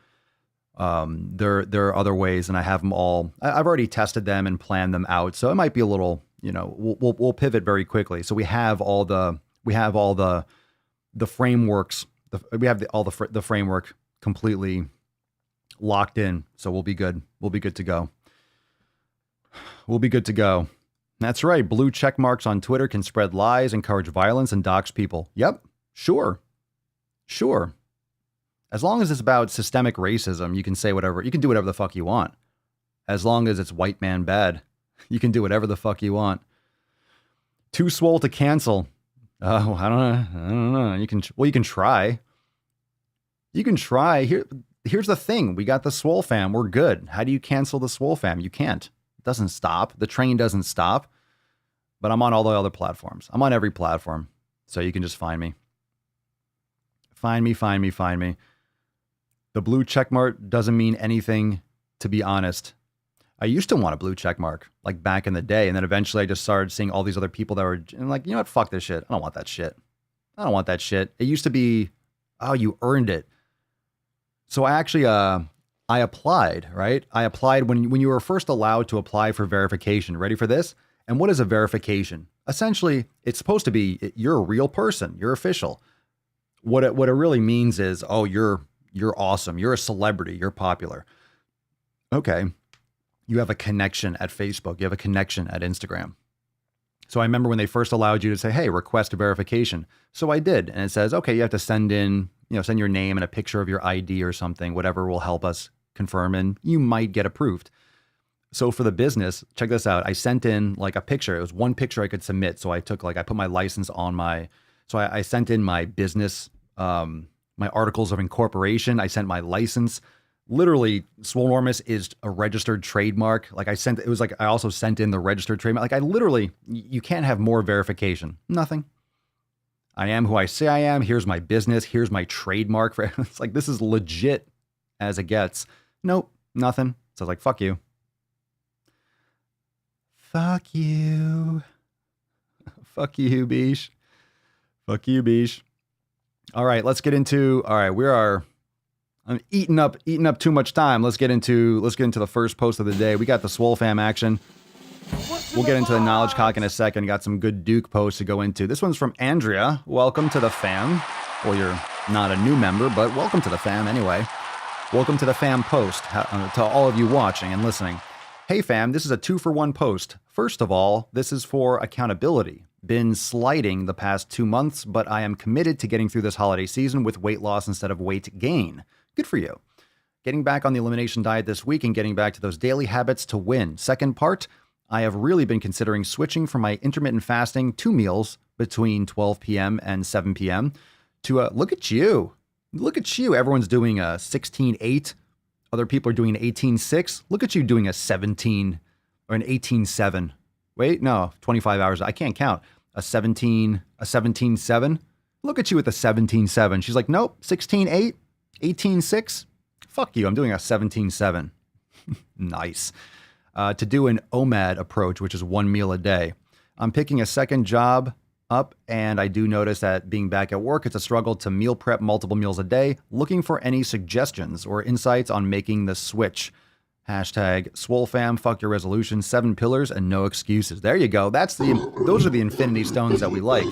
There are other ways and I have them all. I've already tested them and planned them out. So it might be a little, we'll pivot very quickly. So we have all the frameworks. We have the framework completely locked in. So we'll be good. We'll be good to go. We'll be good to go. That's right. Blue check marks on Twitter can spread lies, encourage violence, and dox people. Yep. Sure. As long as it's about systemic racism, you can say whatever. You can do whatever the fuck you want. As long as it's white man bad, you can do whatever the fuck you want. Too swole to cancel. Oh, I don't know. You can try. You can try. Here's the thing. We got the Swole fam. We're good. How do you cancel the Swole fam? You can't. It doesn't stop. The train doesn't stop. But I'm on all the other platforms. I'm on every platform. So you can just find me. Find me. The blue check mark doesn't mean anything, to be honest. I used to want a blue check mark, like back in the day. And then eventually I just started seeing all these other people that were like, you know what? Fuck this shit. I don't want that shit. It used to be, oh, you earned it. So I actually, I applied, right? I applied when you were first allowed to apply for verification. Ready for this? And what is a verification? Essentially, it's supposed to be, you're a real person. You're official. What it really means is, oh, you're awesome. You're a celebrity. You're popular. Okay. You have a connection at Facebook. You have a connection at Instagram. So I remember when they first allowed you to say, hey, request a verification. So I did. And it says, okay, you have to send your name and a picture of your ID or something, whatever will help us confirm, and you might get approved. So for the business, check this out. I sent in like a picture. It was one picture I could submit. So I put my license on I sent in my business, my articles of incorporation. I sent my license. Literally, Swolenormous is a registered trademark. Like I also sent in the registered trademark. Like you can't have more verification. Nothing. I am who I say I am. Here's my business. Here's my trademark. It's like, this is legit as it gets. Nope, nothing. So I was like, fuck you. Fuck you. Fuck you, Beesh. Fuck you, Beesh. All right, let's get into, I'm eating up too much time. Let's get into the first post of the day. We got the Swole fam action. We'll get into the knowledge cock in a second. Got some good Duke posts to go into. This one's from Andrea. Welcome to the fam. Well, you're not a new member, but welcome to the fam anyway. Welcome to the fam post, to all of you watching and listening. Hey fam, this is a 2-for-1 post. First of all, this is for accountability. Been sliding the past 2 months, but I am committed to getting through this holiday season with weight loss instead of weight gain. Good for you. Getting back on the elimination diet this week and getting back to those daily habits to win. Second part, I have really been considering switching from my intermittent fasting 2 meals between 12 p.m. and 7 p.m. to look at you. Look at you. Everyone's doing a 16-8. Other people are doing an 18-6. Look at you doing a 17 or an 18-7. Wait, no, 25 hours. I can't count. A 17-7. Look at you with a 17-7. She's like, nope, 16-8, 18-6. Fuck you. I'm doing a 17-7. Nice. To do an OMAD approach, which is 1 meal a day. I'm picking a second job up, and I do notice that being back at work, it's a struggle to meal prep multiple meals a day. Looking for any suggestions or insights on making the switch. Hashtag SwoleFam, fuck your resolution, 7 pillars and no excuses. There you go. Those are the infinity stones that we like.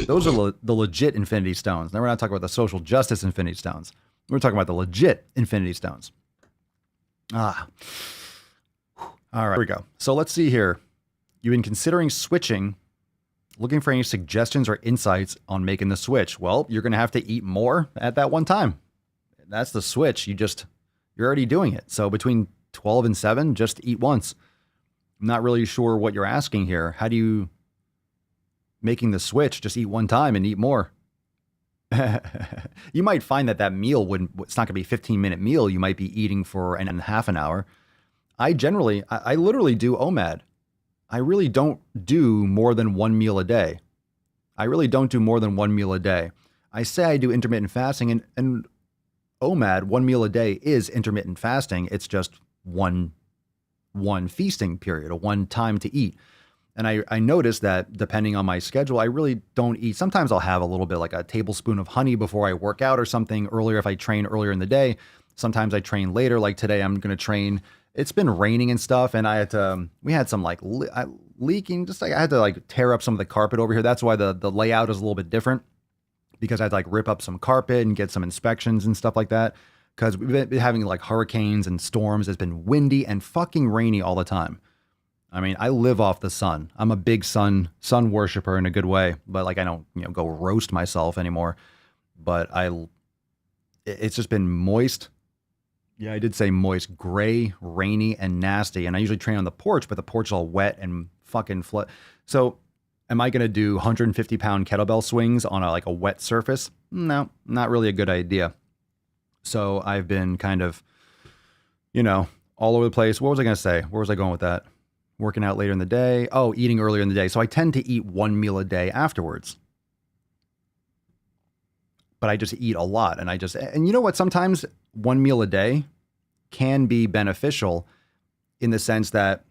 Those are the legit infinity stones. Now we're not talking about the social justice infinity stones. We're talking about the legit infinity stones. All right, here we go. So let's see here. You've been considering switching, looking for any suggestions or insights on making the switch. Well, you're going to have to eat more at that one time. That's the switch. You're already doing it. So between 12 and 7, just eat once. I'm not really sure what you're asking here. How do you making the switch? Just eat one time and eat more. You might find that meal it's not going to be a 15-minute meal. You might be eating for half an hour. I literally do OMAD. I really don't do more than 1 meal a day. I say I do intermittent fasting, and OMAD, 1 meal a day, is intermittent fasting. It's just one feasting period, or one time to eat. And I noticed that depending on my schedule, I really don't eat. Sometimes I'll have a little bit, like a tablespoon of honey before I work out or something earlier if I train earlier in the day. Sometimes I train later. Like today, I'm going to train. It's been raining and stuff, and we had some leaking. Just like I had to tear up some of the carpet over here. That's why the layout is a little bit different, because I had to rip up some carpet and get some inspections and stuff like that. Because we've been having hurricanes and storms. It's been windy and fucking rainy all the time. I mean, I live off the sun. I'm a big sun worshiper in a good way, but I don't, go roast myself anymore. But it's just been moist. Yeah, I did say moist, gray, rainy, and nasty. And I usually train on the porch, but the porch is all wet and fucking flood. So am I going to do 150-pound kettlebell swings on a wet surface? No, not really a good idea. So I've been kind of, all over the place. What was I going to say? Where was I going with that? Working out later in the day. Oh, eating earlier in the day. So I tend to eat 1 meal a day afterwards. but I just eat a lot. And you know what? Sometimes one meal a day can be beneficial in the sense that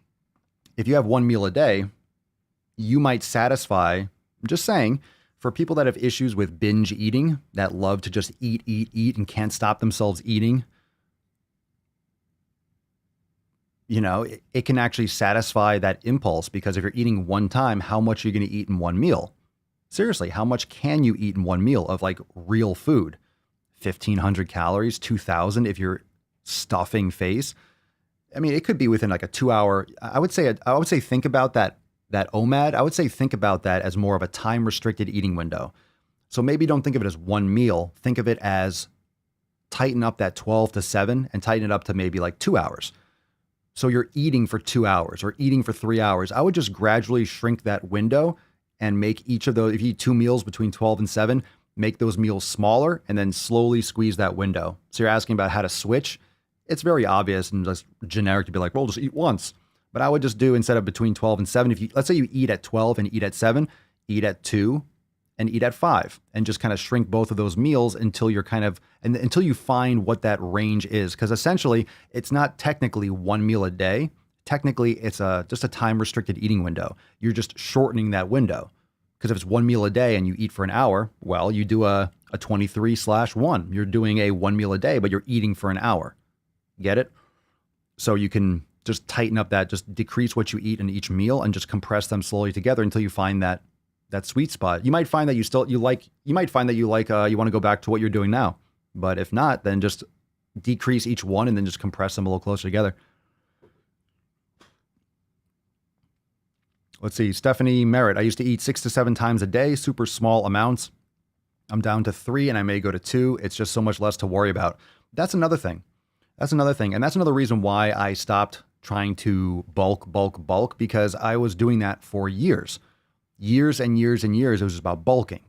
if you have one meal a day, you might satisfy, I'm just saying, for people that have issues with binge eating, that love to just eat, and can't stop themselves eating, you know, it can actually satisfy that impulse, because if you're eating one time, how much are you going to eat in one meal? Seriously, how much can you eat in one meal of like real food? 1,500 calories, 2,000 if you're stuffing face. I mean, it could be within like a 2 hour. I would say think about that OMAD. I would say think about that as more of a time restricted eating window. So maybe don't think of it as one meal. Think of it as tighten up that 12 to 7 and tighten it up to maybe like 2 hours. So you're eating for 2 hours or eating for 3 hours. I would just gradually shrink that window and make each of those, if you eat 2 meals between 12 and 7, make those meals smaller and then slowly squeeze that window. So you're asking about how to switch. It's very obvious and just generic to be like, well, just eat once. But I would just do, instead of between 12 and 7, if you, let's say you eat at 12 and eat at 7, eat at 2 and eat at 5, and just kind of shrink both of those meals until you're until you find what that range is. Because essentially it's not technically one meal a day. Technically it's just a time restricted eating window. You're just shortening that window. Because if it's one meal a day and you eat for an hour, well, you do a 23/1. You're doing a one meal a day, but you're eating for an hour. Get it? So you can just tighten up that, just decrease what you eat in each meal and just compress them slowly together until you find that sweet spot. You might find that you want to go back to what you're doing now. But if not, then just decrease each one and then just compress them a little closer together. Let's see. Stephanie Merritt. I used to eat 6 to 7 times a day, super small amounts. I'm down to 3 and I may go to 2. It's just so much less to worry about. That's another thing. And that's another reason why I stopped trying to bulk, because I was doing that for years. Years and years and years. It was just about bulking,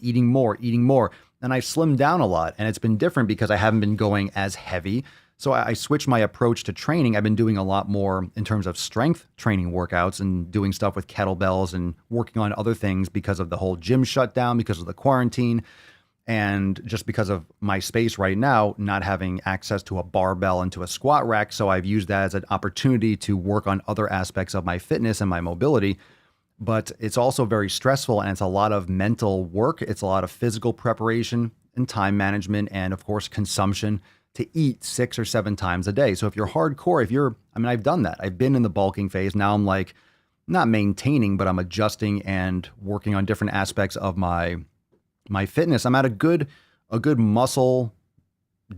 eating more. And I slimmed down a lot, and it's been different because I haven't been going as heavy. So I switched my approach to training. I've been doing a lot more in terms of strength training workouts and doing stuff with kettlebells and working on other things because of the whole gym shutdown, because of the quarantine, and just because of my space right now, not having access to a barbell and to a squat rack. So I've used that as an opportunity to work on other aspects of my fitness and my mobility. But it's also very stressful, and it's a lot of mental work. It's a lot of physical preparation and time management, and of course, consumption to eat 6 or 7 times a day. So if you're hardcore, I've done that. I've been in the bulking phase. Now I'm like, not maintaining, but I'm adjusting and working on different aspects of my fitness. I'm at a good muscle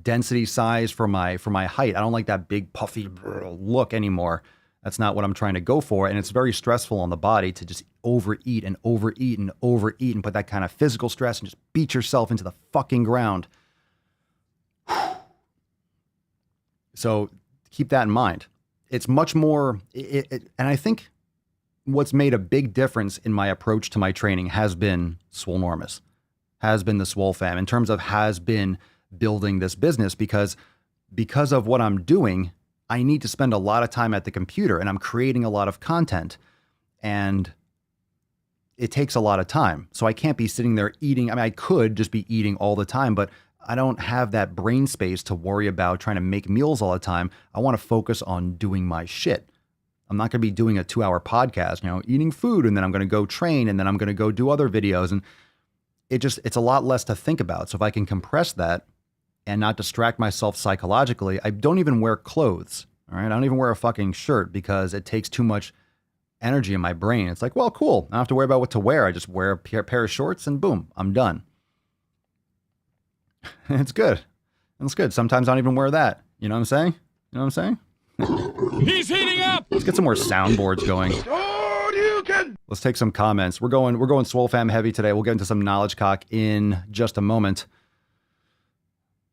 density size for my height. I don't like that big puffy look anymore. That's not what I'm trying to go for. And it's very stressful on the body to just overeat and put that kind of physical stress and just beat yourself into the fucking ground. So keep that in mind. It's much more, and I think what's made a big difference in my approach to my training has been Swolenormous, has been the Swole fam, in terms of has been building this business, because of what I'm doing, I need to spend a lot of time at the computer, and I'm creating a lot of content, and it takes a lot of time. So I can't be sitting there eating. I could just be eating all the time, but I don't have that brain space to worry about trying to make meals all the time. I want to focus on doing my shit. I'm not going to be doing a 2-hour podcast, eating food, and then I'm going to go train, and then I'm going to go do other videos. And it's a lot less to think about. So if I can compress that and not distract myself psychologically, I don't even wear clothes. All right. I don't even wear a fucking shirt because it takes too much energy in my brain. It's like, well, cool. I don't have to worry about what to wear. I just wear a pair of shorts and boom, I'm done. It's good. It's good. Sometimes I don't even wear that. You know what I'm saying? He's heating up! Let's get some more soundboards going. Let's take some comments. We're going Swole fam heavy today. We'll get into some knowledge cock in just a moment.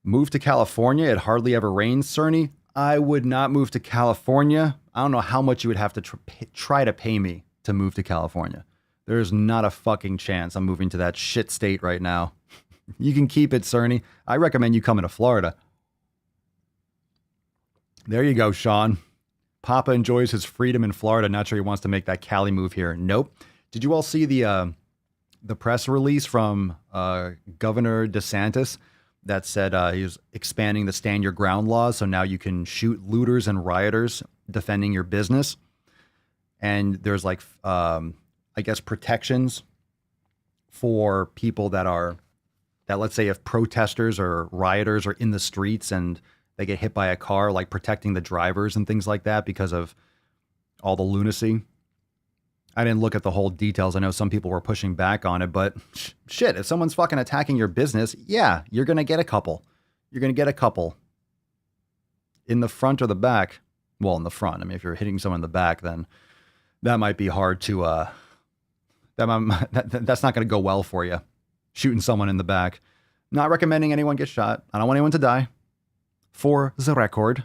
Move to California. It hardly ever rains, Cerny. I would not move to California. I don't know how much you would have to try to pay me to move to California. There's not a fucking chance I'm moving to that shit state right now. You can keep it, Cerny. I recommend you coming to Florida. There you go, Sean. Papa enjoys his freedom in Florida. Not sure he wants to make that Cali move here. Nope. Did you all see the the press release from Governor DeSantis that said he was expanding the stand your ground laws. So now you can shoot looters and rioters defending your business. And there's like, I guess, protections for people that let's say if protesters or rioters are in the streets and they get hit by a car, like protecting the drivers and things like that because of all the lunacy. I didn't look at the whole details. I know some people were pushing back on it, but shit, if someone's fucking attacking your business, yeah, you're going to get a couple. You're going to get a couple in the front or the back. Well, in the front. I mean, if you're hitting someone in the back, then that might be hard to, that's not going to go well for you. Shooting someone in the back. Not recommending anyone get shot. I don't want anyone to die. For the record.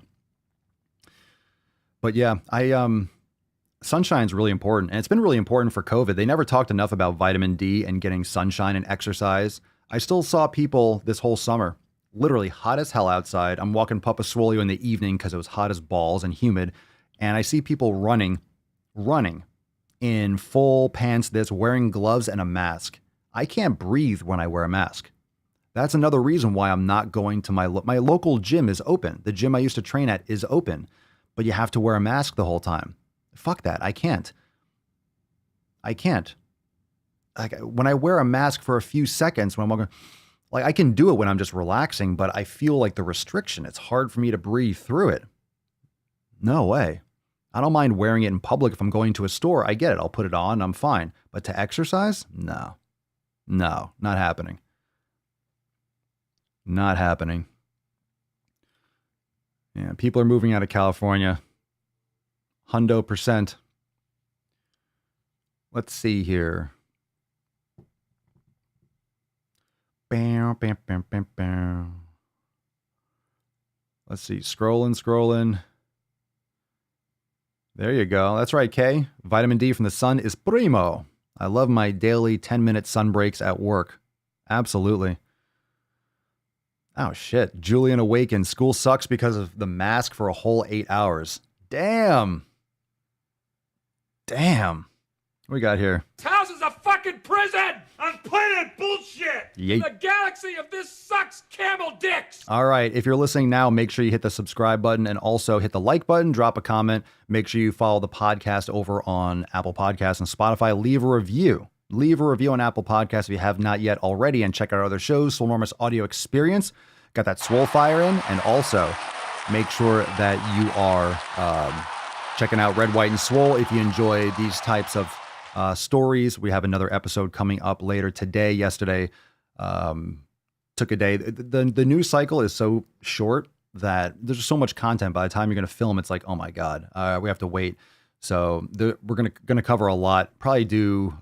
But yeah, sunshine's really important. And it's been really important for COVID. They never talked enough about vitamin D and getting sunshine and exercise. I still saw people this whole summer, literally hot as hell outside. I'm walking Papa Swolio in the evening because it was hot as balls and humid. And I see people running in full pants, wearing gloves and a mask. I can't breathe when I wear a mask. That's another reason why I'm not going to my local gym is open. The gym I used to train at is open, but you have to wear a mask the whole time. Fuck that. I can't. Like when I wear a mask for a few seconds, when I'm walking, like I can do it when I'm just relaxing, but I feel like the restriction. It's hard for me to breathe through it. No way. I don't mind wearing it in public if I'm going to a store. I get it. I'll put it on. I'm fine. But to exercise? No, not happening. Not happening. Yeah, people are moving out of California. 100%. Let's see here. Bam, bam, bam, bam, bam. Let's see. Scrolling. There you go. That's right, Kay. Vitamin D from the sun is primo. I love my daily 10-minute sun breaks at work. Absolutely. Oh, shit. Julian awakens. School sucks because of the mask for a whole 8 hours. Damn. What we got here? This house is a fucking prison! I'm planet bullshit! Yeet. The galaxy of this sucks camel dicks! All right. If you're listening now, make sure you hit the subscribe button and also hit the like button, drop a comment. Make sure you follow the podcast over on Apple Podcasts and Spotify. Leave a review. Leave a review on Apple Podcasts if you have not yet already, and check out our other shows, Swolenormous Audio Experience. Got that Swole Fire in, and also make sure that you are checking out Red, White, and Swole if you enjoy these types of stories. We have another episode coming up later today. Yesterday took a day. The news cycle is so short that there's so much content. By the time you're going to film, it's like, oh my God, we have to wait. So we're gonna cover a lot. Probably do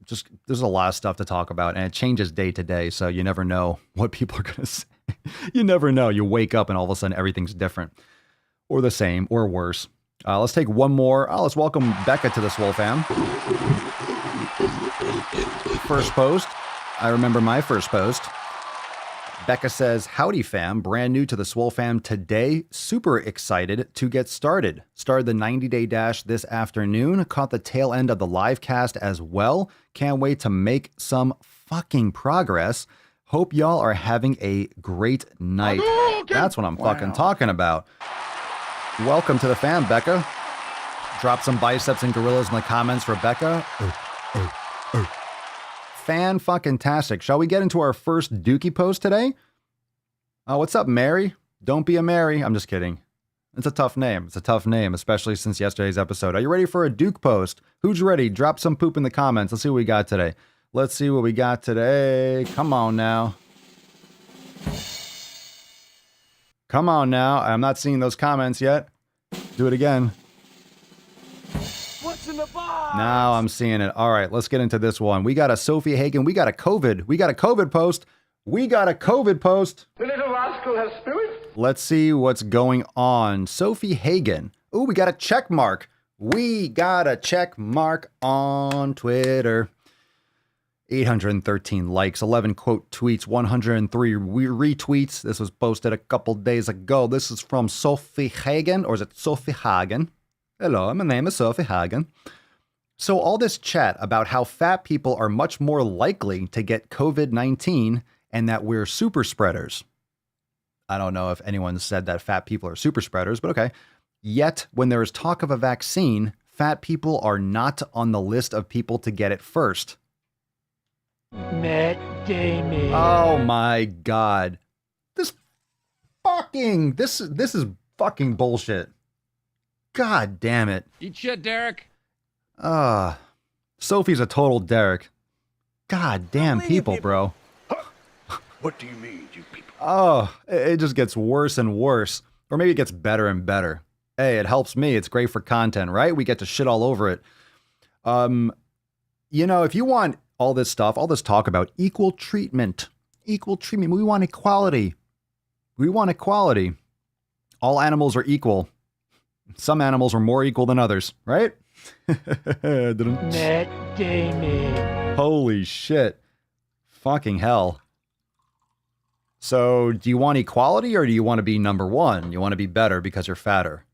just there's a lot of stuff to talk about, and it changes day to day. So you never know what people are gonna say. You never know. You wake up and all of a sudden everything's different, or the same, or worse. Let's take one more. Let's welcome Becca to the Swole fam. First post. I remember my first post. Becca says, howdy fam, brand new to the Swole fam today. Super excited to get started. Started the 90-day dash this afternoon. Caught the tail end of the live cast as well. Can't wait to make some fucking progress. Hope y'all are having a great night. That's what I'm fucking talking about. Welcome to the fam, Becca. Drop some biceps and gorillas in the comments for Becca. Fan-fucking-tastic. Shall we get into our first Dookie post today? What's up, Mary? Don't be a Mary. I'm just kidding. It's a tough name. It's a tough name, especially since yesterday's episode. Are you ready for a Duke post? Who's ready? Drop some poop in the comments. Let's see what we got today. Come on now. I'm not seeing those comments yet. Do it again. What's in the box? Now I'm seeing it. All right, let's get into this one. We got a Sophie Hagen. We got a COVID post. The little rascal has spirit. Let's see what's going on. Sophie Hagen. Ooh, we got a check mark. On Twitter. 813 likes, 11 quote tweets, 103 retweets. This was posted a couple days ago. This is from Sophie Hagen, or is it Sophie Hagen? Hello, my name is Sophie Hagen. So all this chat about how fat people are much more likely to get COVID-19 and that we're super spreaders. I don't know if anyone said that fat people are super spreaders, but okay. Yet, when there is talk of a vaccine, fat people are not on the list of people to get it first. Matt Damon. Oh my God. This is fucking bullshit. God damn it. Eat shit, Derek. Sophie's a total Derek. God damn people, bro. What do you mean, you people? Oh, it just gets worse and worse. Or maybe it gets better and better. Hey, it helps me. It's great for content, right? We get to shit all over it. If you want all this stuff, all this talk about equal treatment, we want equality. We want equality. All animals are equal. Some animals are more equal than others, right? Matt Damon. Holy shit. Fucking hell. So, do you want equality or do you want to be number one? You want to be better because you're fatter.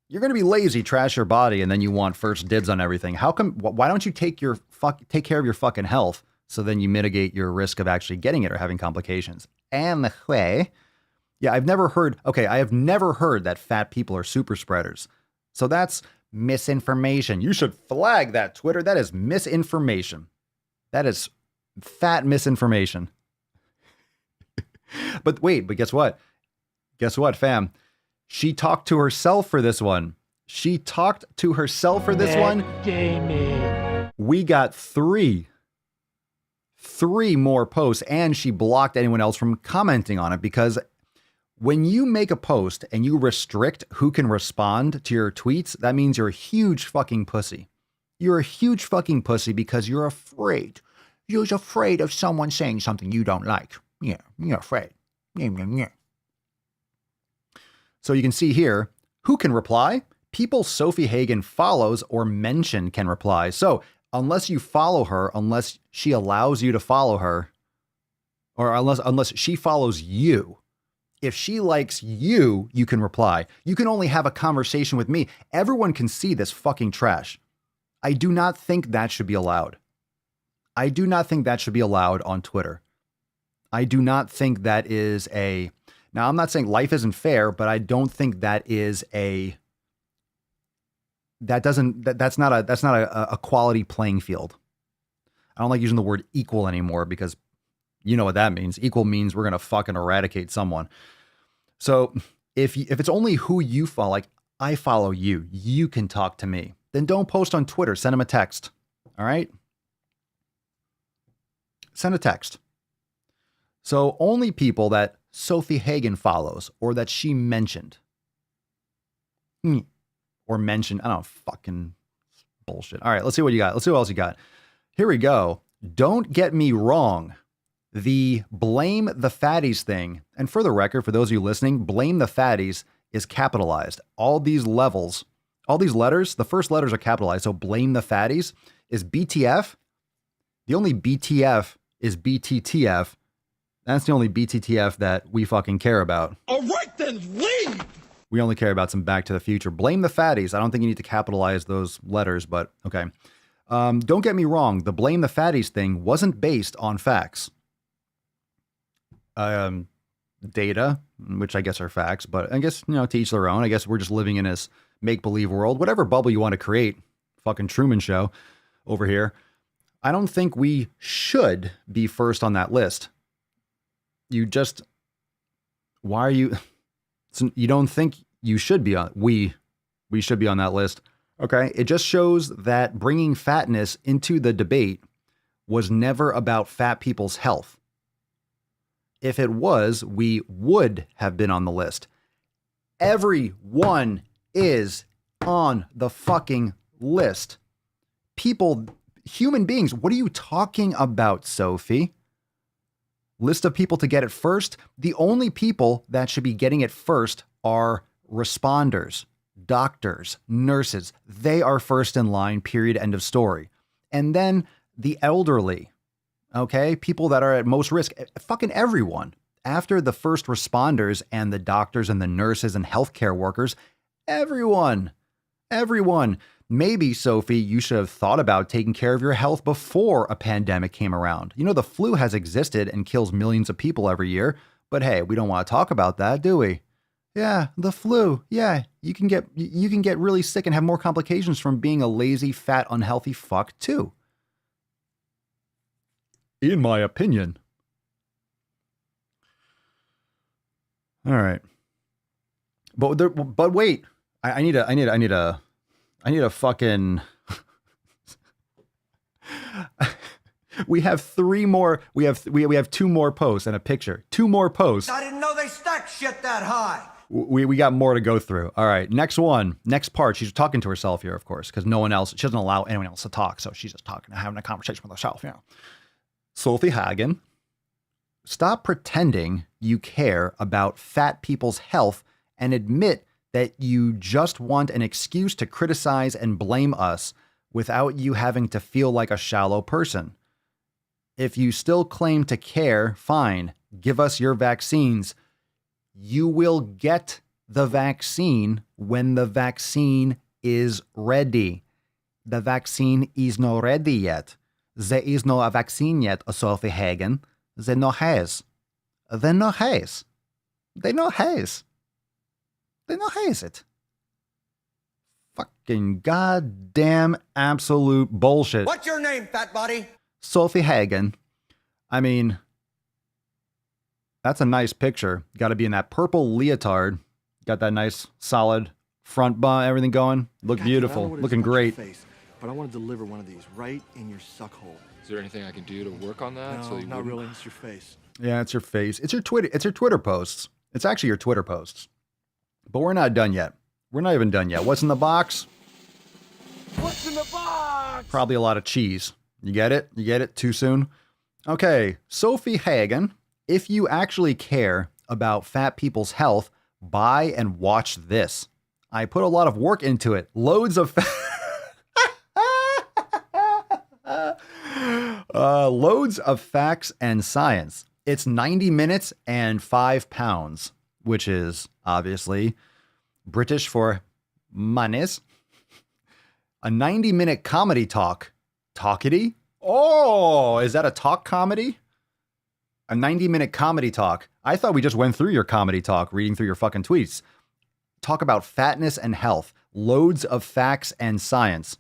You're going to be lazy, trash your body, and then you want first dibs on everything. Why don't you take care of your fucking health so then you mitigate your risk of actually getting it or having complications? And the way, I have never heard that fat people are super spreaders. So that's misinformation. You should flag that, Twitter. That is misinformation. That is fat misinformation. But guess what? Guess what, fam? She talked to herself for this one. Damon. We got three more posts, and she blocked anyone else from commenting on it, because when you make a post and you restrict who can respond to your tweets, that means you're a huge fucking pussy. You're a huge fucking pussy because you're afraid. You're afraid of someone saying something you don't like. Yeah, you're afraid. Yeah. So you can see here, who can reply? People Sophie Hagen follows or mention can reply. So unless you follow her, unless she allows you to follow her, or unless she follows you, if she likes you, you can reply. You can only have a conversation with me. Everyone can see this fucking trash. I do not think that should be allowed. I do not think that should be allowed on Twitter. I do not think that is a... Now, I'm not saying life isn't fair, but I don't think that is a... That's not a quality playing field. I don't like using the word equal anymore because you know what that means. Equal means we're going to fucking eradicate someone. So if it's only who you follow, like I follow you, you can talk to me, then don't post on Twitter. Send them a text. All right? Send a text. So only people that Sophie Hagen follows or that she mentioned. Or mentioned, I don't know, fucking bullshit. All right, let's see what you got. Let's see what else you got. Here we go. Don't get me wrong. The blame the fatties thing, and for the record, for those of you listening, blame the fatties is capitalized. All these levels, all these letters, the first letters are capitalized. So blame the fatties is BTF. The only BTF is BTTF. That's the only BTTF that we fucking care about. All right, then leave. We only care about some Back to the Future. Blame the fatties. I don't think you need to capitalize those letters, but okay. Don't get me wrong. The blame the fatties thing wasn't based on facts. Data, which I guess are facts, but I guess, to each their own. I guess we're just living in this make-believe world. Whatever bubble you want to create. Fucking Truman Show over here. I don't think we should be first on that list. Why are you... So you don't think you should be on, we should be on that list. Okay. It just shows that bringing fatness into the debate was never about fat people's health. If it was, we would have been on the list. Everyone is on the fucking list. People, human beings, what are you talking about, Sophie? List of people to get it first. The only people that should be getting it first are responders, doctors, nurses. They are first in line, period, end of story. And then the elderly, okay? People that are at most risk, fucking everyone. After the first responders and the doctors and the nurses and healthcare workers, everyone. Everyone. Maybe, Sophie, you should have thought about taking care of your health before a pandemic came around. You know, the flu has existed and kills millions of people every year, but hey, we don't want to talk about that, do we? Yeah, the flu. Yeah, you can get really sick and have more complications from being a lazy, fat, unhealthy fuck too. In my opinion. All right. But wait. I need a fucking We have three more. We have two more posts and a picture. Two more posts. I didn't know they stacked shit that high. We got more to go through. All right, next one, next part. She's talking to herself here, of course, because no one else. She doesn't allow anyone else to talk, so she's just talking, having a conversation with herself. You know, Sophie Hagen, stop pretending you care about fat people's health and admit that you just want an excuse to criticize and blame us without you having to feel like a shallow person. If you still claim to care, fine, give us your vaccines. You will get the vaccine when the vaccine is ready. The vaccine is not ready yet. There is no vaccine yet, Sophie Hagen. They no has. They no has. They no has. They no has it. Fucking goddamn absolute bullshit. What's your name, fat body? Sophie Hagen. I mean, that's a nice picture. Got to be in that purple leotard. Got that nice, solid front bun, everything going. Look beautiful. Looking great. Face, but I want to deliver one of these right in your suck hole. Is there anything I can do to work on that? No, not really. It's your face. Yeah, it's your face. It's your Twitter. It's your Twitter posts. It's actually your Twitter posts. But we're not done yet. We're not even done yet. What's in the box? What's in the box? Probably a lot of cheese. You get it? You get it? Too soon? Okay, Sophie Hagen, if you actually care about fat people's health, buy and watch this. I put a lot of work into it. Loads of loads of facts and science. It's 90 minutes and 5 pounds, which is obviously British for monies. A 90-minute comedy talk. Talkity? Oh, is that a talk comedy? A 90-minute comedy talk. I thought we just went through your comedy talk, reading through your fucking tweets. Talk about fatness and health. Loads of facts and science.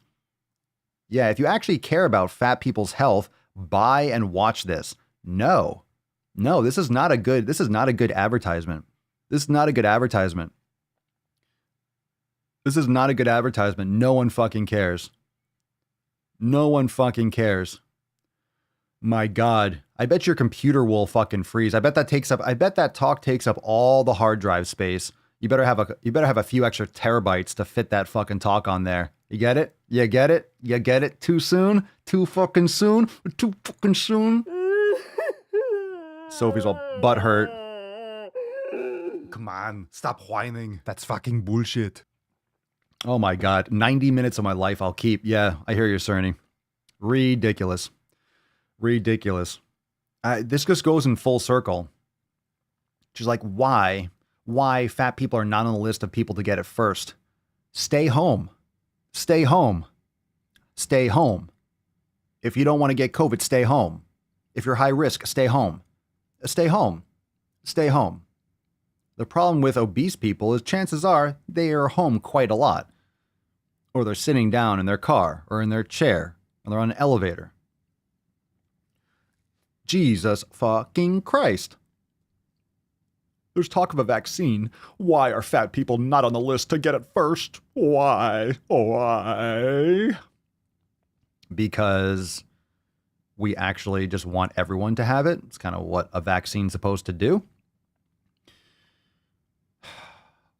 Yeah, if you actually care about fat people's health, buy and watch this. No, this is not a good advertisement. This is not a good advertisement. This is not a good advertisement. No one fucking cares. No one fucking cares. My God. I bet your computer will fucking freeze. I bet that talk takes up all the hard drive space. You better have a few extra terabytes to fit that fucking talk on there. You get it? You get it? You get it? Too soon? Too fucking soon? Too fucking soon? Sophie's all butthurt. Come on, stop whining. That's fucking bullshit. Oh my God. 90 minutes of my life I'll keep. Yeah, I hear you, Cerny. Ridiculous. Ridiculous. This just goes in full circle. She's like, why fat people are not on the list of people to get it first? Stay home. Stay home. Stay home. If you don't want to get COVID, stay home. If you're high risk, stay home. Stay home. Stay home. The problem with obese people is chances are they are home quite a lot. Or they're sitting down in their car or in their chair or they're on an elevator. Jesus fucking Christ. There's talk of a vaccine. Why are fat people not on the list to get it first? Why? Why? Because we actually just want everyone to have it. It's kind of what a vaccine's supposed to do.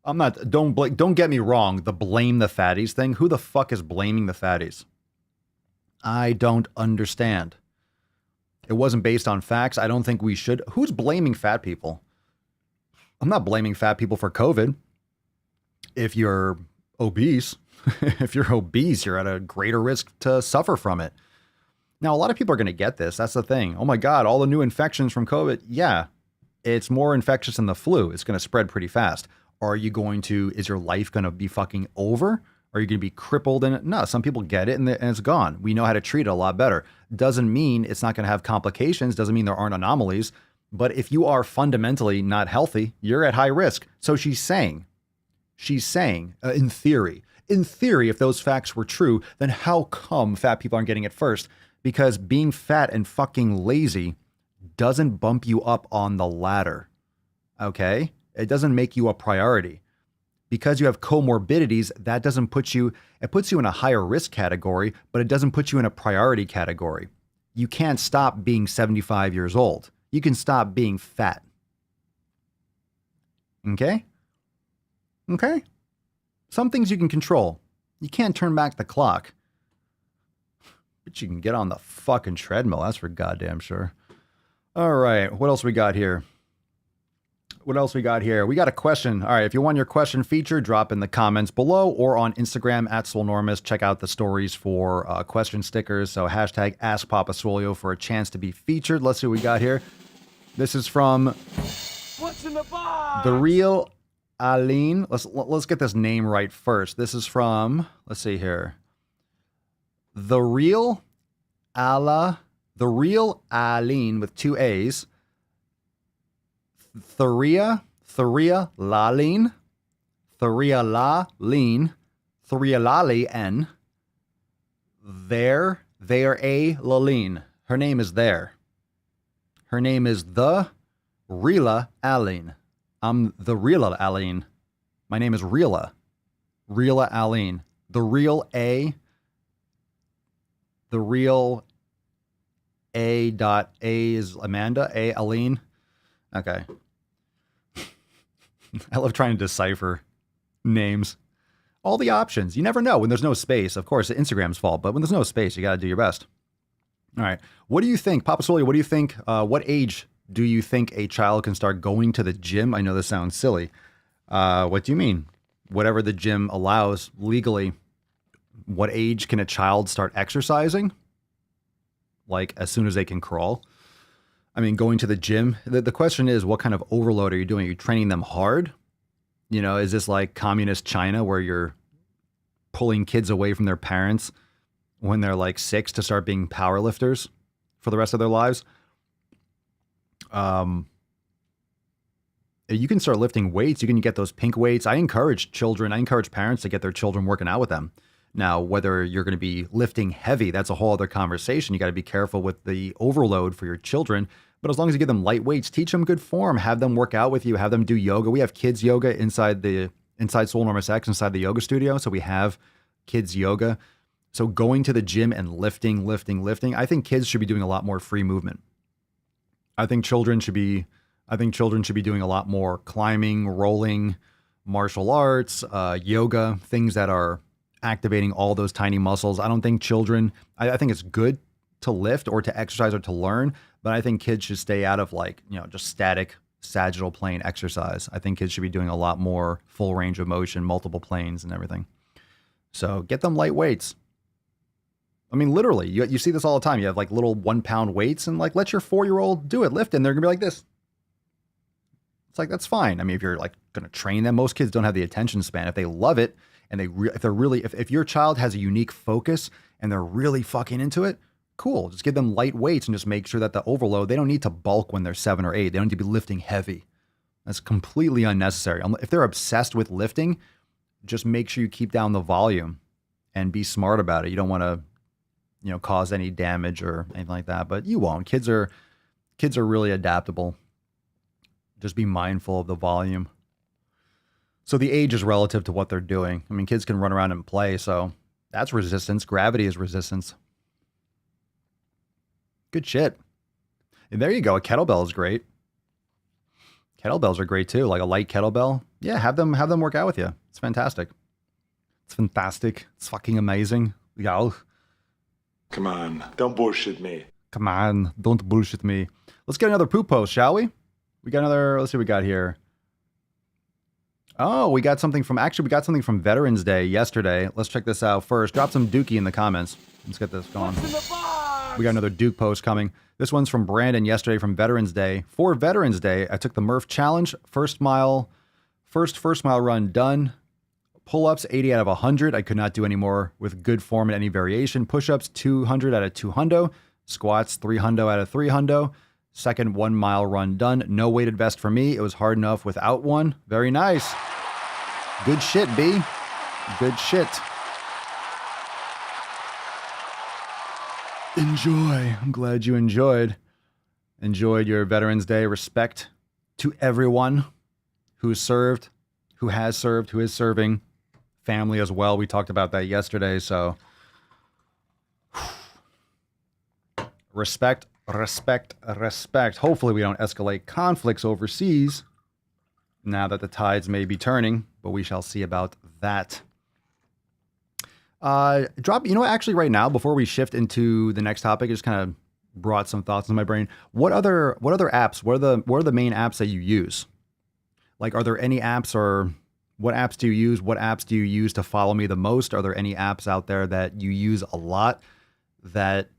Don't get me wrong, the blame the fatties thing. Who the fuck is blaming the fatties? I don't understand. It wasn't based on facts. I don't think we should. Who's blaming fat people? I'm not blaming fat people for COVID. If you're obese, you're at a greater risk to suffer from it. Now, a lot of people are going to get this. That's the thing. Oh my God, all the new infections from COVID. Yeah, it's more infectious than the flu. It's going to spread pretty fast. Is your life going to be fucking over? Are you going to be crippled in it? No, some people get it and it's gone. We know how to treat it a lot better. Doesn't mean it's not going to have complications. Doesn't mean there aren't anomalies. But if you are fundamentally not healthy, you're at high risk. So she's saying, in theory, if those facts were true, then how come fat people aren't getting it first? Because being fat and fucking lazy doesn't bump you up on the ladder. Okay? It doesn't make you a priority. Because you have comorbidities, that doesn't put you, it puts you in a higher risk category, but it doesn't put you in a priority category. You can't stop being 75 years old. You can stop being fat. Okay? Okay? Some things you can control. You can't turn back the clock. But you can get on the fucking treadmill, that's for goddamn sure. All right, what else we got here? We got a question. All right, if you want your question featured, drop in the comments below or on Instagram at Swolenormous. Check out the stories for question stickers. So hashtag Ask Papa Swolio for a chance to be featured. Let's see what we got here. This is from What's in the box? The Real Aline. Let's get this name right first. This is from, let's see here. The Real Aline with 2 A's. Thuria Lalin, N. There a Lalin. Her name is there. Her name is the Rila Aline. I'm the Rila Aline. My name is Rila Aline. The real A dot A is Amanda, A Aline. Okay. I love trying to decipher names. All the options. You never know when there's no space. Of course, it's Instagram's fault, but when there's no space, you got to do your best. All right. What do you think, Papa Swolio? What do you think? What age do you think a child can start going to the gym? I know this sounds silly. What do you mean? Whatever the gym allows legally. What age can a child start exercising? Like as soon as they can crawl? I mean, going to the gym, the question is, what kind of overload are you doing? Are you training them hard? You know, is this like communist China where you're pulling kids away from their parents when they're like 6 to start being power lifters for the rest of their lives? You can start lifting weights. You can get those pink weights. I encourage parents to get their children working out with them. Now, whether you're going to be lifting heavy, that's a whole other conversation. You got to be careful with the overload for your children. But as long as you give them light weights, teach them good form, have them work out with you, have them do yoga. We have kids yoga inside Swolenormous X, inside the yoga studio. So we have kids yoga. So going to the gym and lifting. I think kids should be doing a lot more free movement. I think children should be doing a lot more climbing, rolling, martial arts, yoga, things that are activating all those tiny muscles. I don't think children, I think it's good to lift or to exercise or to learn, but I think kids should stay out of just static sagittal plane exercise. I think kids should be doing a lot more full range of motion, multiple planes and everything. So get them light weights. I mean, literally, you see this all the time. You have like little 1 pound weights and like, let your 4-year-old do it, lift, and they're gonna be like this. It's like, that's fine. I mean, if you're like going to train them, most kids don't have the attention span. If they love it and if your child has a unique focus and they're really fucking into it, cool. Just give them light weights and just make sure that the overload, they don't need to bulk when they're 7 or 8. They don't need to be lifting heavy. That's completely unnecessary. If they're obsessed with lifting, just make sure you keep down the volume and be smart about it. You don't want to, cause any damage or anything like that, but you won't. Kids are really adaptable. Just be mindful of the volume. So the age is relative to what they're doing. I mean, kids can run around and play, so that's resistance. Gravity is resistance. Good shit. And there you go. A kettlebell is great. Kettlebells are great too. Like a light kettlebell. Yeah, have them work out with you. It's fantastic. It's fantastic. It's fucking amazing. Yeah. Come on, don't bullshit me. Come on, don't bullshit me. Let's get another poop post, shall we? We got another, let's see what we got here. Oh, we got something from Veterans Day yesterday. Let's check this out first. Drop some dookie in the comments. Let's get this going. We got another Duke post coming. This one's from Brandon yesterday from Veterans Day. For Veterans Day, I took the Murph Challenge. First mile run done. Pull-ups, 80 out of 100. I could not do any more with good form in any variation. Push-ups, 200 out of 200. Squats, 300 out of 300. Second 1 mile run done. No weighted vest for me. It was hard enough without one. Very nice. Good shit, B. Good shit. Enjoy. I'm glad you enjoyed your Veterans Day. Respect to everyone who served, who has served, who is serving. Family as well. We talked about that yesterday. So respect, respect, respect. Hopefully we don't escalate conflicts overseas now that the tides may be turning, but we shall see about that. Actually right now, before we shift into the next topic, it just kind of brought some thoughts in my brain. What other apps, what are the main apps that you use? Like, are there any apps, or what apps do you use? What apps do you use to follow me the most? Are there any apps out there that you use a lot that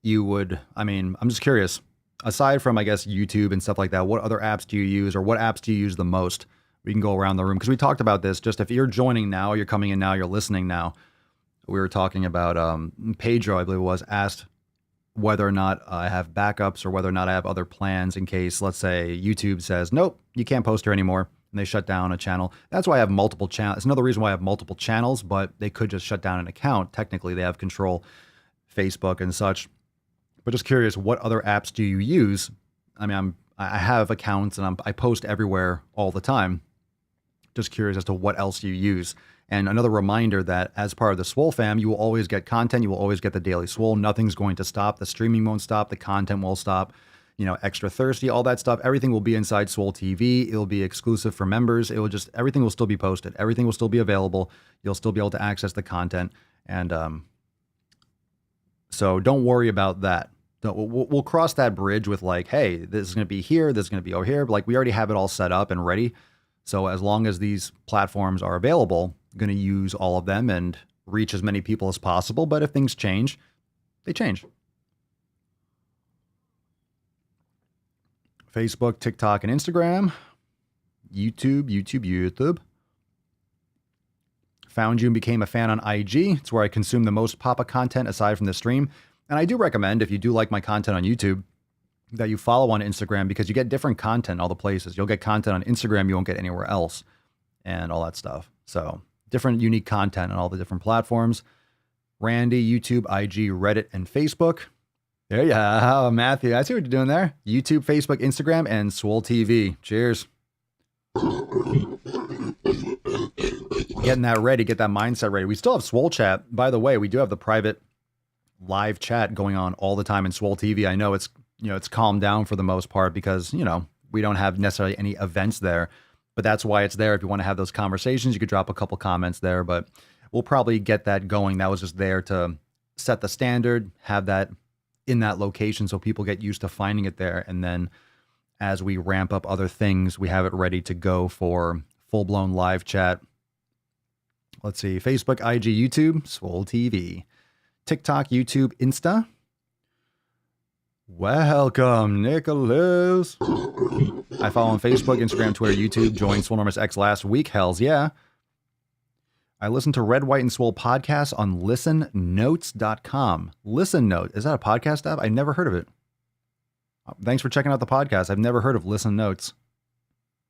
you would, I'm just curious, aside from, I guess, YouTube and stuff like that, what other apps do you use, or what apps do you use the most? We can go around the room because we talked about this. Just if you're joining now, you're coming in now, you're listening now. We were talking about Pedro, I believe it was, asked whether or not I have backups or whether or not I have other plans in case, let's say, YouTube says, nope, you can't post here anymore, and they shut down a channel. That's why I have multiple channels. It's another reason why I have multiple channels, but they could just shut down an account. Technically, they have control, Facebook and such. But just curious, what other apps do you use? I have accounts and I post everywhere all the time. Just curious as to what else you use. And another reminder that as part of the Swole fam, you will always get content. You will always get the daily Swole. Nothing's going to stop. The streaming won't stop. The content won't stop. Extra thirsty, all that stuff. Everything will be inside Swole TV. It'll be exclusive for members. Everything will still be posted. Everything will still be available. You'll still be able to access the content. And so don't worry about that. We'll cross that bridge with like, hey, this is going to be here. This is going to be over here. But like, we already have it all set up and ready. So as long as these platforms are available, I'm going to use all of them and reach as many people as possible. But if things change, they change. Facebook, TikTok, and Instagram. YouTube. Found you and became a fan on IG. It's where I consume the most Papa content aside from the stream. And I do recommend, if you do like my content on YouTube, that you follow on Instagram because you get different content in all the places. You'll get content on Instagram you won't get anywhere else and all that stuff. So different unique content on all the different platforms. Randy, YouTube, IG, Reddit, and Facebook. There you go, Matthew. I see what you're doing there. YouTube, Facebook, Instagram, and Swole TV. Cheers. Getting that ready. Get that mindset ready. We still have Swole Chat. By the way, we do have the private live chat going on all the time in Swole TV. I know it's calmed down for the most part because, we don't have necessarily any events there, but that's why it's there. If you want to have those conversations, you could drop a couple comments there, but we'll probably get that going. That was just there to set the standard, have that in that location so people get used to finding it there. And then as we ramp up other things, we have it ready to go for full-blown live chat. Let's see, Facebook, IG, YouTube, Swole TV, TikTok, YouTube, Insta. Welcome, Nicholas. I follow on Facebook, Instagram, Twitter, YouTube. Joined Swolenormous X last week. Hells yeah. I listen to Red, White, and Swole podcasts on listennotes.com. Listen Note. Is that a podcast app? I never heard of it. Thanks for checking out the podcast. I've never heard of Listen Notes.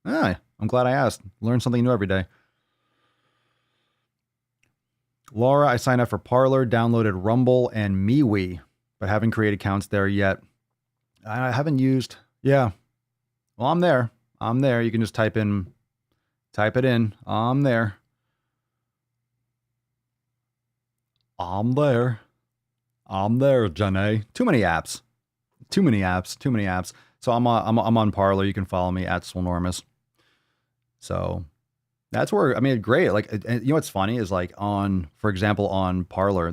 I'm glad I asked. Learn something new every day. Laura, I signed up for Parler, downloaded Rumble and MeWe, but haven't created accounts there yet. I haven't used. Yeah. Well, I'm there. You can just type it in. I'm there. Janae. Too many apps. So I'm on Parler. You can follow me at Swolenormous. So that's where, great. Like, what's funny is like for example, on Parler,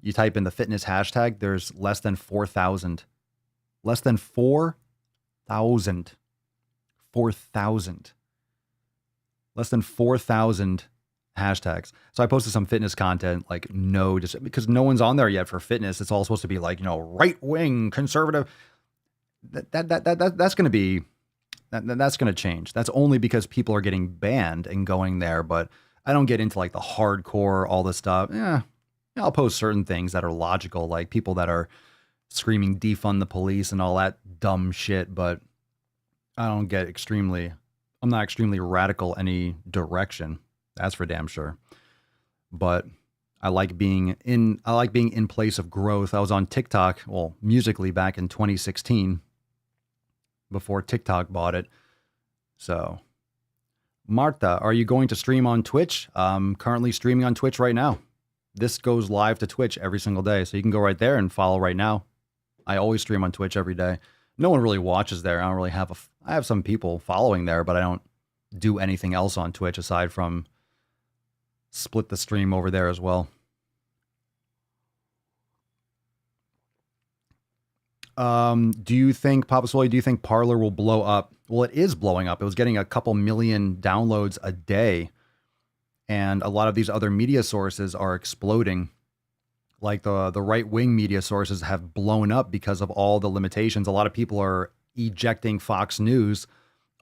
you type in the fitness hashtag, there's less than 4,000 hashtags. So I posted some fitness content, just because no one's on there yet for fitness. It's all supposed to be right wing conservative. That's going to change. That's only because people are getting banned and going there. But I don't get into like the hardcore, all this stuff. Yeah. I'll post certain things that are logical, like people that are screaming defund the police and all that dumb shit, but I don't get I'm not extremely radical any direction. That's for damn sure. But I like being in place of growth. I was on TikTok, well, musically back in 2016 before TikTok bought it. So, Marta, are you going to stream on Twitch? I'm currently streaming on Twitch right now. This goes live to Twitch every single day. So you can go right there and follow right now. I always stream on Twitch every day. No one really watches there. I don't really I have some people following there, but I don't do anything else on Twitch aside from split the stream over there as well. Do you think, Papa Swole, do you think Parler will blow up? Well, it is blowing up. It was getting a couple million downloads a day. And a lot of these other media sources are exploding. Like the right-wing media sources have blown up because of all the limitations. A lot of people are ejecting Fox News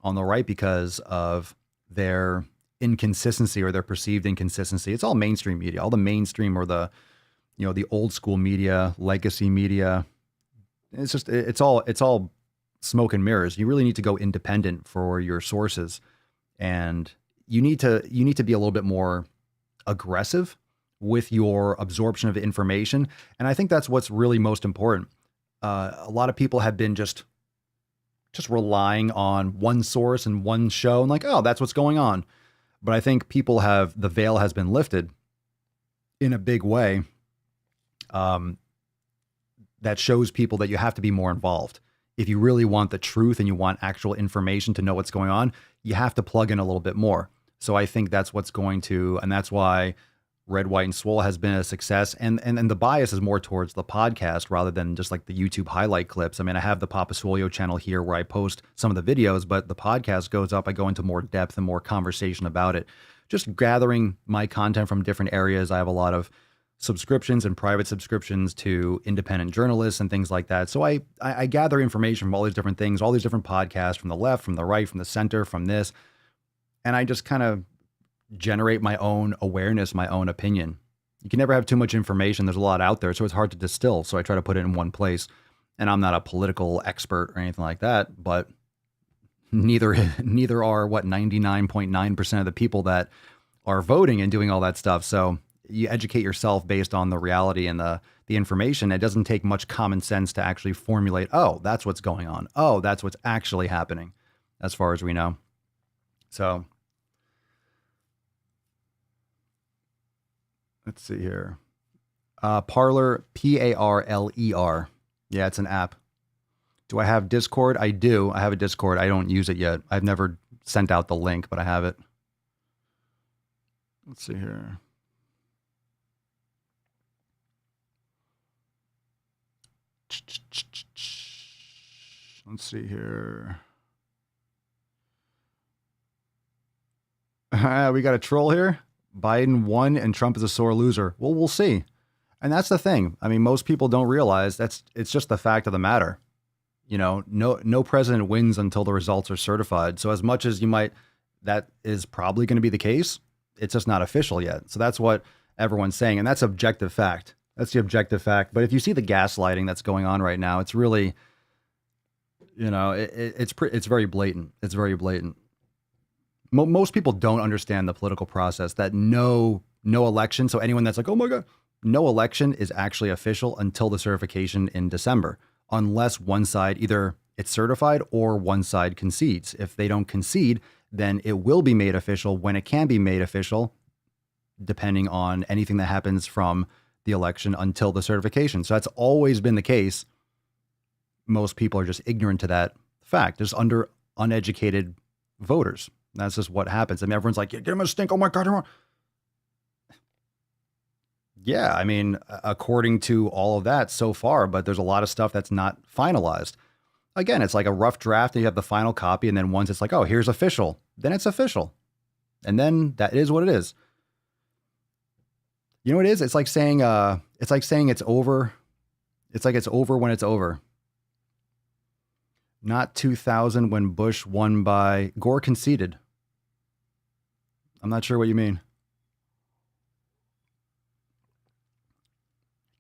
on the right because of their inconsistency or their perceived inconsistency. It's all mainstream media. All the mainstream or the old school media, legacy media. It's all smoke and mirrors. You really need to go independent for your sources, and you need to be a little bit more aggressive with your absorption of information. And I think that's what's really most important. A lot of people have been just relying on one source and one show and like, oh, that's what's going on. But I think the veil has been lifted in a big way. That shows people that you have to be more involved. If you really want the truth and you want actual information to know what's going on, you have to plug in a little bit more. So I think that's what's and that's why Red, White, and Swole has been a success. And the bias is more towards the podcast rather than just like the YouTube highlight clips. I mean, I have the Papa Swolio channel here where I post some of the videos, but the podcast goes up. I go into more depth and more conversation about it. Just gathering my content from different areas. I have a lot of subscriptions and private subscriptions to independent journalists and things like that. So I gather information from all these different things, all these different podcasts from the left, from the right, from the center, from this. And I just kind of generate my own awareness, my own opinion. You can never have too much information. There's a lot out there, so it's hard to distill. So I try to put it in one place. And I'm not a political expert or anything like that, but neither are 99.9% of the people that are voting and doing all that stuff. So you educate yourself based on the reality and the information. It doesn't take much common sense to actually formulate, oh, that's what's going on. Oh, that's what's actually happening, as far as we know. So let's see here. Parler, Parler. Yeah, it's an app. Do I have Discord? I do. I have a Discord. I don't use it yet. I've never sent out the link, but I have it. Let's see here. Let's see here. We got a troll here. Biden won and Trump is a sore loser. Well, we'll see. And that's the thing. I mean, most people don't realize it's just the fact of the matter. You know, no president wins until the results are certified. So as much as that is probably going to be the case, it's just not official yet. So that's what everyone's saying. And that's objective fact. That's the objective fact. But if you see the gaslighting that's going on right now, it's really, it's very blatant. It's very blatant. Most people don't understand the political process, that no election. So anyone that's like, oh my God, no election is actually official until the certification in December, unless one side, either it's certified or one side concedes. If they don't concede, then it will be made official when it can be made official, depending on anything that happens from the election until the certification. So that's always been the case. Most people are just ignorant to that fact, just uneducated voters. That's just what happens. I mean, everyone's like, yeah, get him a stink. Oh my God. Yeah, I mean, according to all of that so far, but there's a lot of stuff that's not finalized. Again, it's like a rough draft and you have the final copy. And then once it's like, oh, here's official, then it's official. And then that is what it is. You know what it is? It's like saying it's over. It's like it's over when it's over. Not 2000 when Bush won by Gore conceded. I'm not sure what you mean.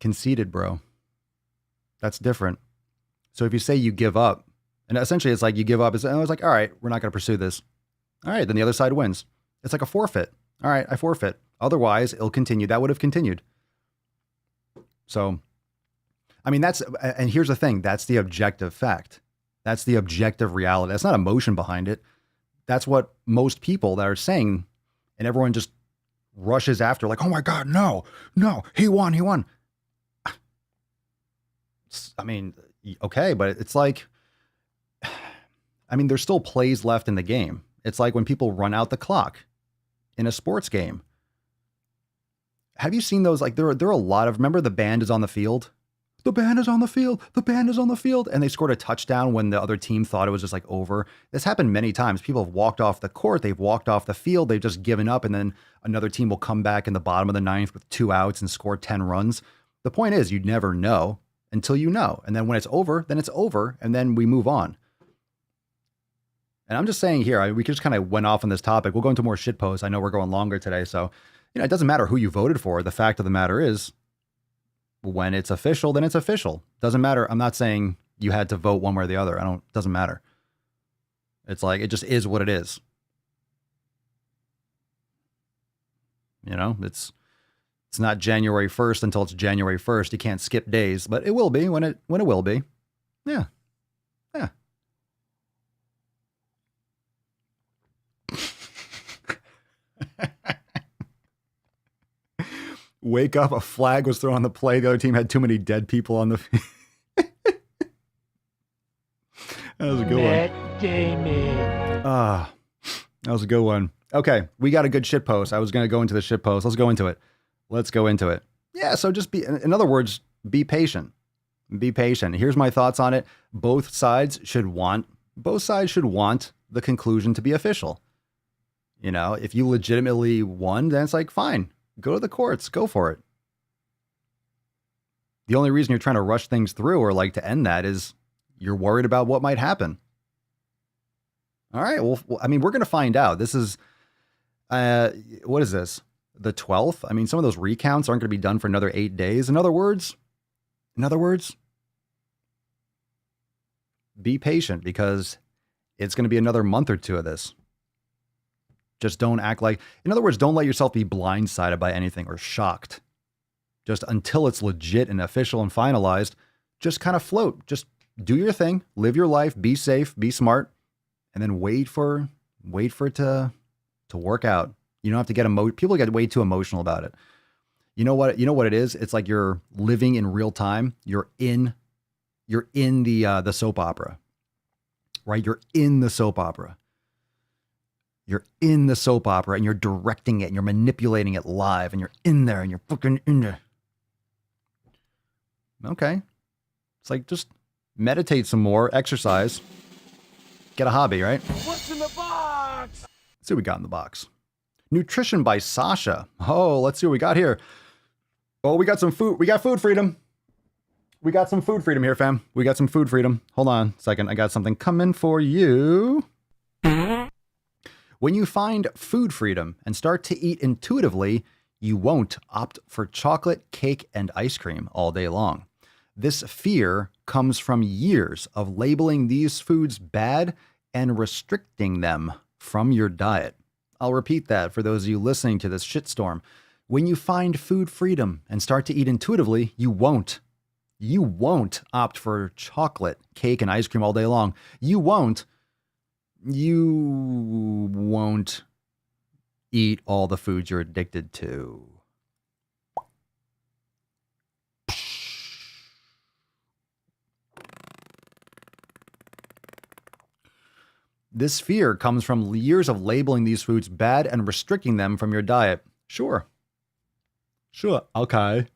conceded, bro. That's different. So if you say you give up, and essentially it's like you give up, it's like, all right, we're not going to pursue this. All right, then the other side wins. It's like a forfeit. All right, I forfeit. Otherwise, it'll continue. That would have continued. So, I mean, and here's the thing. That's the objective fact. That's the objective reality. That's not emotion behind it. That's what most people that are saying, and everyone just rushes after like, oh my God, no, he won. I mean, okay, but it's like, I mean, there's still plays left in the game. It's like when people run out the clock in a sports game. Have you seen those? Like there are a lot of, remember the band is on the field? The band is on the field. The band is on the field. And they scored a touchdown when the other team thought it was just like over. This happened many times. People have walked off the court. They've walked off the field. They've just given up. And then another team will come back in the bottom of the ninth with 2 outs and score 10 runs. The point is, you never know until you know. And then when it's over, then it's over. And then we move on. And I'm just saying here, we just kind of went off on this topic. We'll go into more shit posts. I know we're going longer today. So, it doesn't matter who you voted for. The fact of the matter is, when it's official, then it's official. Doesn't matter. I'm not saying you had to vote one way or the other. Doesn't matter. It's like, it just is what it is. It's not January 1st until it's January 1st. You can't skip days, but it will be when it will be. Yeah. Yeah. Wake up, a flag was thrown on the play. The other team had too many dead people on the field. That was a good one. Damon. That was a good one. Okay, we got a good shit post. I was going to go into the shit post. Let's go into it. Yeah, so just in other words, be patient. Be patient. Here's my thoughts on it. Both sides should want the conclusion to be official. If you legitimately won, then it's like, fine. Go to the courts. Go for it. The only reason you're trying to rush things through or like to end that is you're worried about what might happen. All right. Well, I mean, we're going to find out. This is, what is this? The 12th? I mean, some of those recounts aren't going to be done for another 8 days. In other words, be patient because it's going to be another month or two of this. Just don't act like, in other words, don't let yourself be blindsided by anything or shocked. Just until it's legit and official and finalized, just kind of float. Just do your thing, live your life, be safe, be smart, and then wait for it to work out. You don't have to get people get way too emotional about it. You know what it is? It's like you're living in real time. You're in the soap opera. Right? You're in the soap opera. You're in the soap opera and you're directing it and you're manipulating it live and you're in there and you're fucking in there. Okay. It's like just meditate some more, exercise, get a hobby, right? What's in the box? Let's see what we got in the box. Nutrition by Sasha. Oh, let's see what we got here. Oh, we got some food. We got food freedom. We got some food freedom here, fam. We got some food freedom. Hold on a second. I got something coming for you. When you find food freedom and start to eat intuitively, you won't opt for chocolate, cake, and ice cream all day long. This fear comes from years of labeling these foods bad and restricting them from your diet. I'll repeat that for those of you listening to this shitstorm. When you find food freedom and start to eat intuitively, you won't opt for chocolate, cake, and ice cream all day long. You won't eat all the foods you're addicted to. This fear comes from years of labeling these foods bad and restricting them from your diet. Sure. Okay,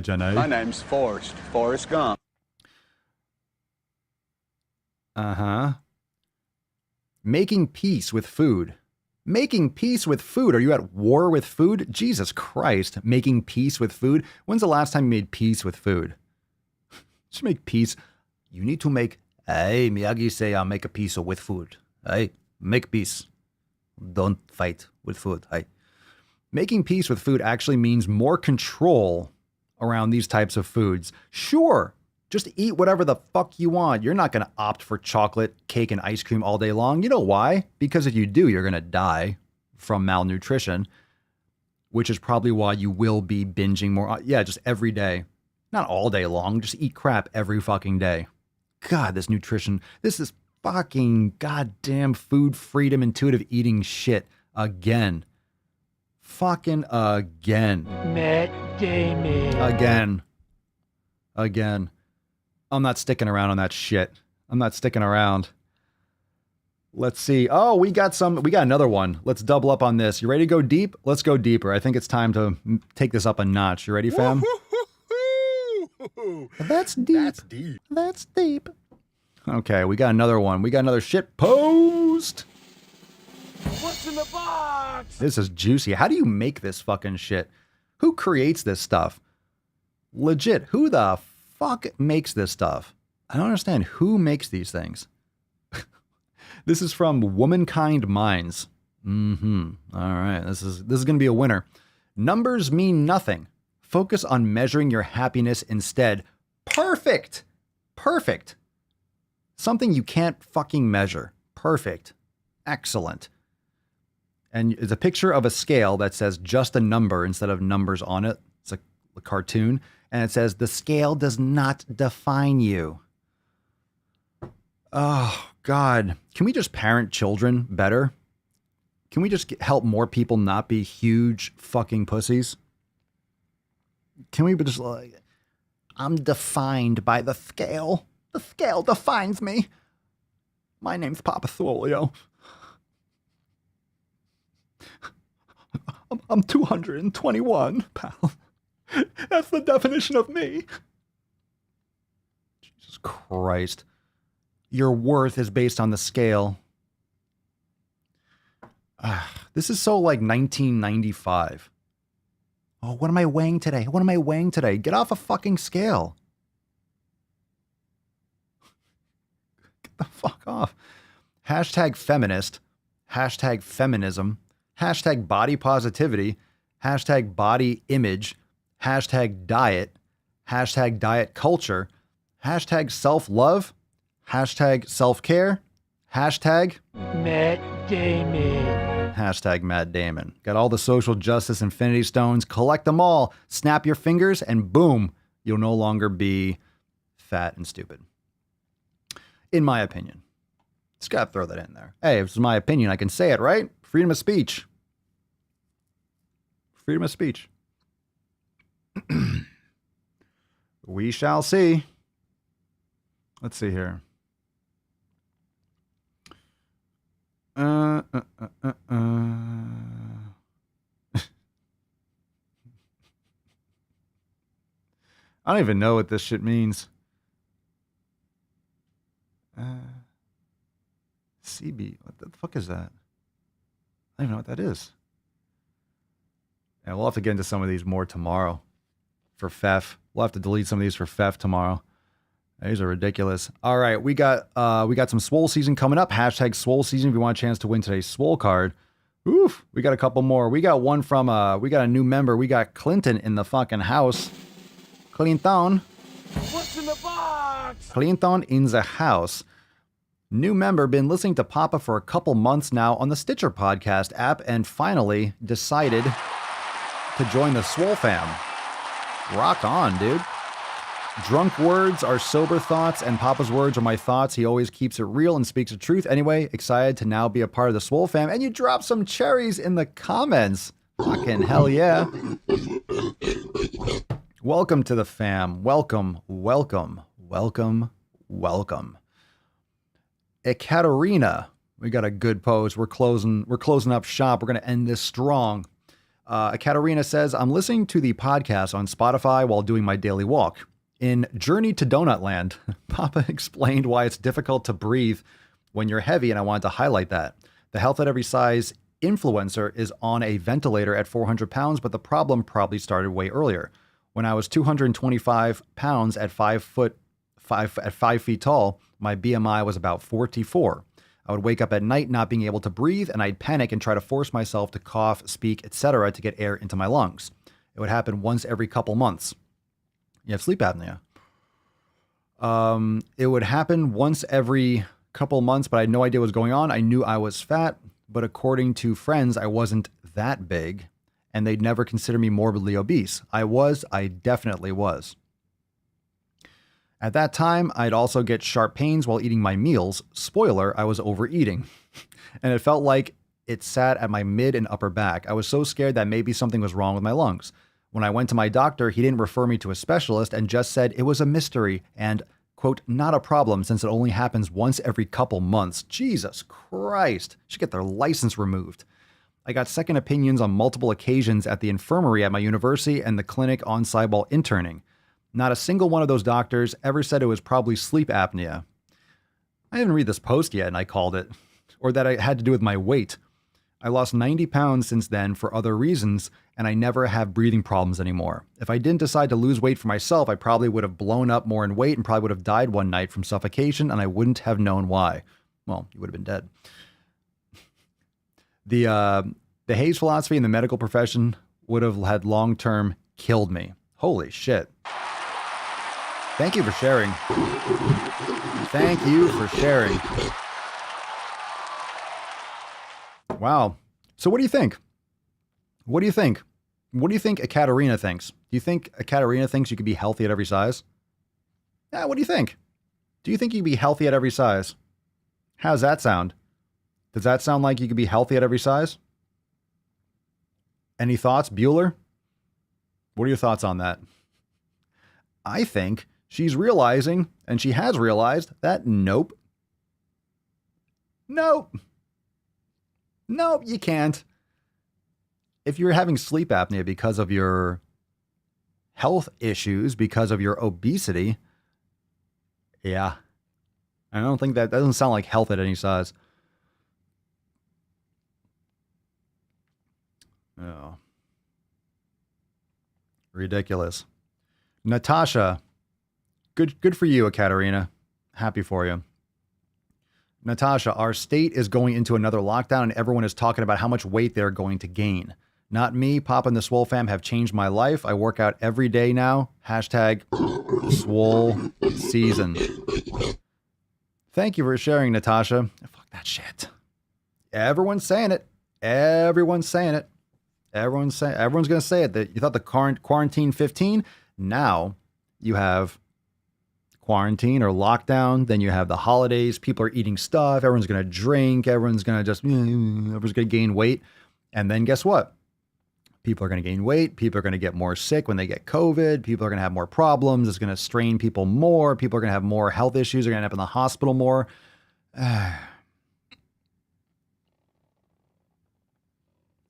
Jenny. My name's Forrest Gump. Uh-huh. Making peace with food. Making peace with food. Are you at war with food? Jesus Christ. Making peace with food. When's the last time you made peace with food? Just make peace. You need to make, hey, Miyagi say I'll make a peace with food. Hey, make peace. Don't fight with food. Hey. Making peace with food actually means more control around these types of foods. Sure, just eat whatever the fuck you want. You're not going to opt for chocolate, cake, and ice cream all day long. You know why? Because if you do, you're going to die from malnutrition, which is probably why you will be binging more. Yeah, just every day. Not all day long. Just eat crap every fucking day. God, this nutrition, this is fucking goddamn food freedom, intuitive eating shit again. Fucking again. Matt Damon. Again. I'm not sticking around on that shit. I'm not sticking around. Let's see. Oh, we got another one. Let's double up on this. You ready to go deep? Let's go deeper. I think it's time to take this up a notch. You ready, fam? That's deep. That's deep. Okay, we got another one. We got another shit post. What's in the box? This is juicy. How do you make this fucking shit? Who creates this stuff? Legit, who the fuck makes this stuff? I don't understand who makes these things. This is from Womankind Minds. All right, this is going to be a winner. Numbers mean nothing. Focus on measuring your happiness instead. Perfect. Something you can't fucking measure. Perfect. Excellent. And it's a picture of a scale that says just a number instead of numbers on it. It's a cartoon. And it says, the scale does not define you. Oh, God. Can we just parent children better? Can we just help more people not be huge fucking pussies? Can we just I'm defined by the scale. The scale defines me. My name's Papa Swolio. I'm 221 pounds. That's the definition of me. Jesus Christ. Your worth is based on the scale. This is so like 1995. Oh, what am I weighing today? Get off a fucking scale. Get the fuck off. Hashtag feminist. Hashtag feminism. Hashtag body positivity. Hashtag body image. Hashtag diet. Hashtag diet culture. Hashtag self-love. Hashtag self-care. Hashtag Matt Damon. Hashtag Matt Damon. Got all the social justice infinity stones. Collect them all. Snap your fingers and boom, you'll no longer be fat and stupid. In my opinion. Just gotta throw that in there. Hey, if it's my opinion, I can say it, right? Freedom of speech. Freedom of speech. We shall see. Let's see here. I don't even know what this shit means. CB, what the fuck is that? I don't even know what that is. And we'll have to get into some of these more tomorrow for Fef. We'll have to delete some of these for Fef tomorrow. These are ridiculous. All right, we got some Swole season coming up. Hashtag Swole season if you want a chance to win today's Swole card. Oof, we got a couple more. We got one from, we got a new member. We got Clinton in the fucking house. Clinton. What's in the box? Clinton in the house. New member, been listening to Papa for a couple months now on the Stitcher podcast app and finally decided to join the Swole fam. Rock on, dude. Drunk words are sober thoughts, and Papa's words are my thoughts. He always keeps it real and speaks the truth. Anyway, excited to now be a part of the Swole fam. And you dropped some cherries in the comments. Fucking hell yeah. Welcome to the fam. Welcome. Ekaterina. We got a good pose. We're closing up shop. We're going to end this strong. Ekaterina says, I'm listening to the podcast on Spotify while doing my daily walk. In Journey to Donut Land, Papa explained why it's difficult to breathe when you're heavy, and I wanted to highlight that. The Health at Every Size influencer is on a ventilator at 400 pounds, but the problem probably started way earlier. When I was 225 pounds at 5 feet tall, my BMI was about 44. I would wake up at night not being able to breathe, and I'd panic and try to force myself to cough, speak, etc. to get air into my lungs. It would happen once every couple months. You have sleep apnea. It would happen once every couple months, but I had no idea what was going on. I knew I was fat, but according to friends, I wasn't that big, and they'd never consider me morbidly obese. I definitely was. At that time, I'd also get sharp pains while eating my meals. Spoiler, I was overeating. And it felt like it sat at my mid and upper back. I was so scared that maybe something was wrong with my lungs. When I went to my doctor, he didn't refer me to a specialist and just said it was a mystery and, quote, not a problem since it only happens once every couple months. Jesus Christ. Should get their license removed. I got second opinions on multiple occasions at the infirmary at my university and the clinic on Cyball interning. Not a single one of those doctors ever said it was probably sleep apnea. I didn't read this post yet and I called it, or that it had to do with my weight. I lost 90 pounds since then for other reasons, and I never have breathing problems anymore. If I didn't decide to lose weight for myself, I probably would have blown up more in weight and probably would have died one night from suffocation, and I wouldn't have known why. Well, you would have been dead. The Hayes philosophy in the medical profession would have had long-term killed me. Holy shit. Thank you for sharing. Thank you for sharing. Wow. So what do you think? What do you think? What do you think Ekaterina thinks? Do you think Ekaterina thinks you could be healthy at every size? Yeah, what do you think? Do you think you could be healthy at every size? How's that sound? Does that sound like you could be healthy at every size? Any thoughts, Bueller? What are your thoughts on that? I think she's realizing, and she has realized, that nope. Nope. Nope, you can't. If you're having sleep apnea because of your health issues, because of your obesity, yeah. I don't think that doesn't sound like health at any size. Oh. Ridiculous. Natasha. Good for you, Ekaterina. Happy for you. Natasha, our state is going into another lockdown and everyone is talking about how much weight they're going to gain. Not me. Pop and the Swole fam have changed my life. I work out every day now. Hashtag Swole season. Thank you for sharing, Natasha. Fuck that shit. Everyone's saying it. Everyone's saying it. Everyone's going to say it. You thought the quarantine 15? Now you have quarantine or lockdown. Then you have the holidays. People are eating stuff. Everyone's going to drink. Everyone's going to gain weight. And then guess what? People are going to gain weight. People are going to get more sick when they get COVID. People are going to have more problems. It's going to strain people more. People are going to have more health issues. They're going to end up in the hospital more.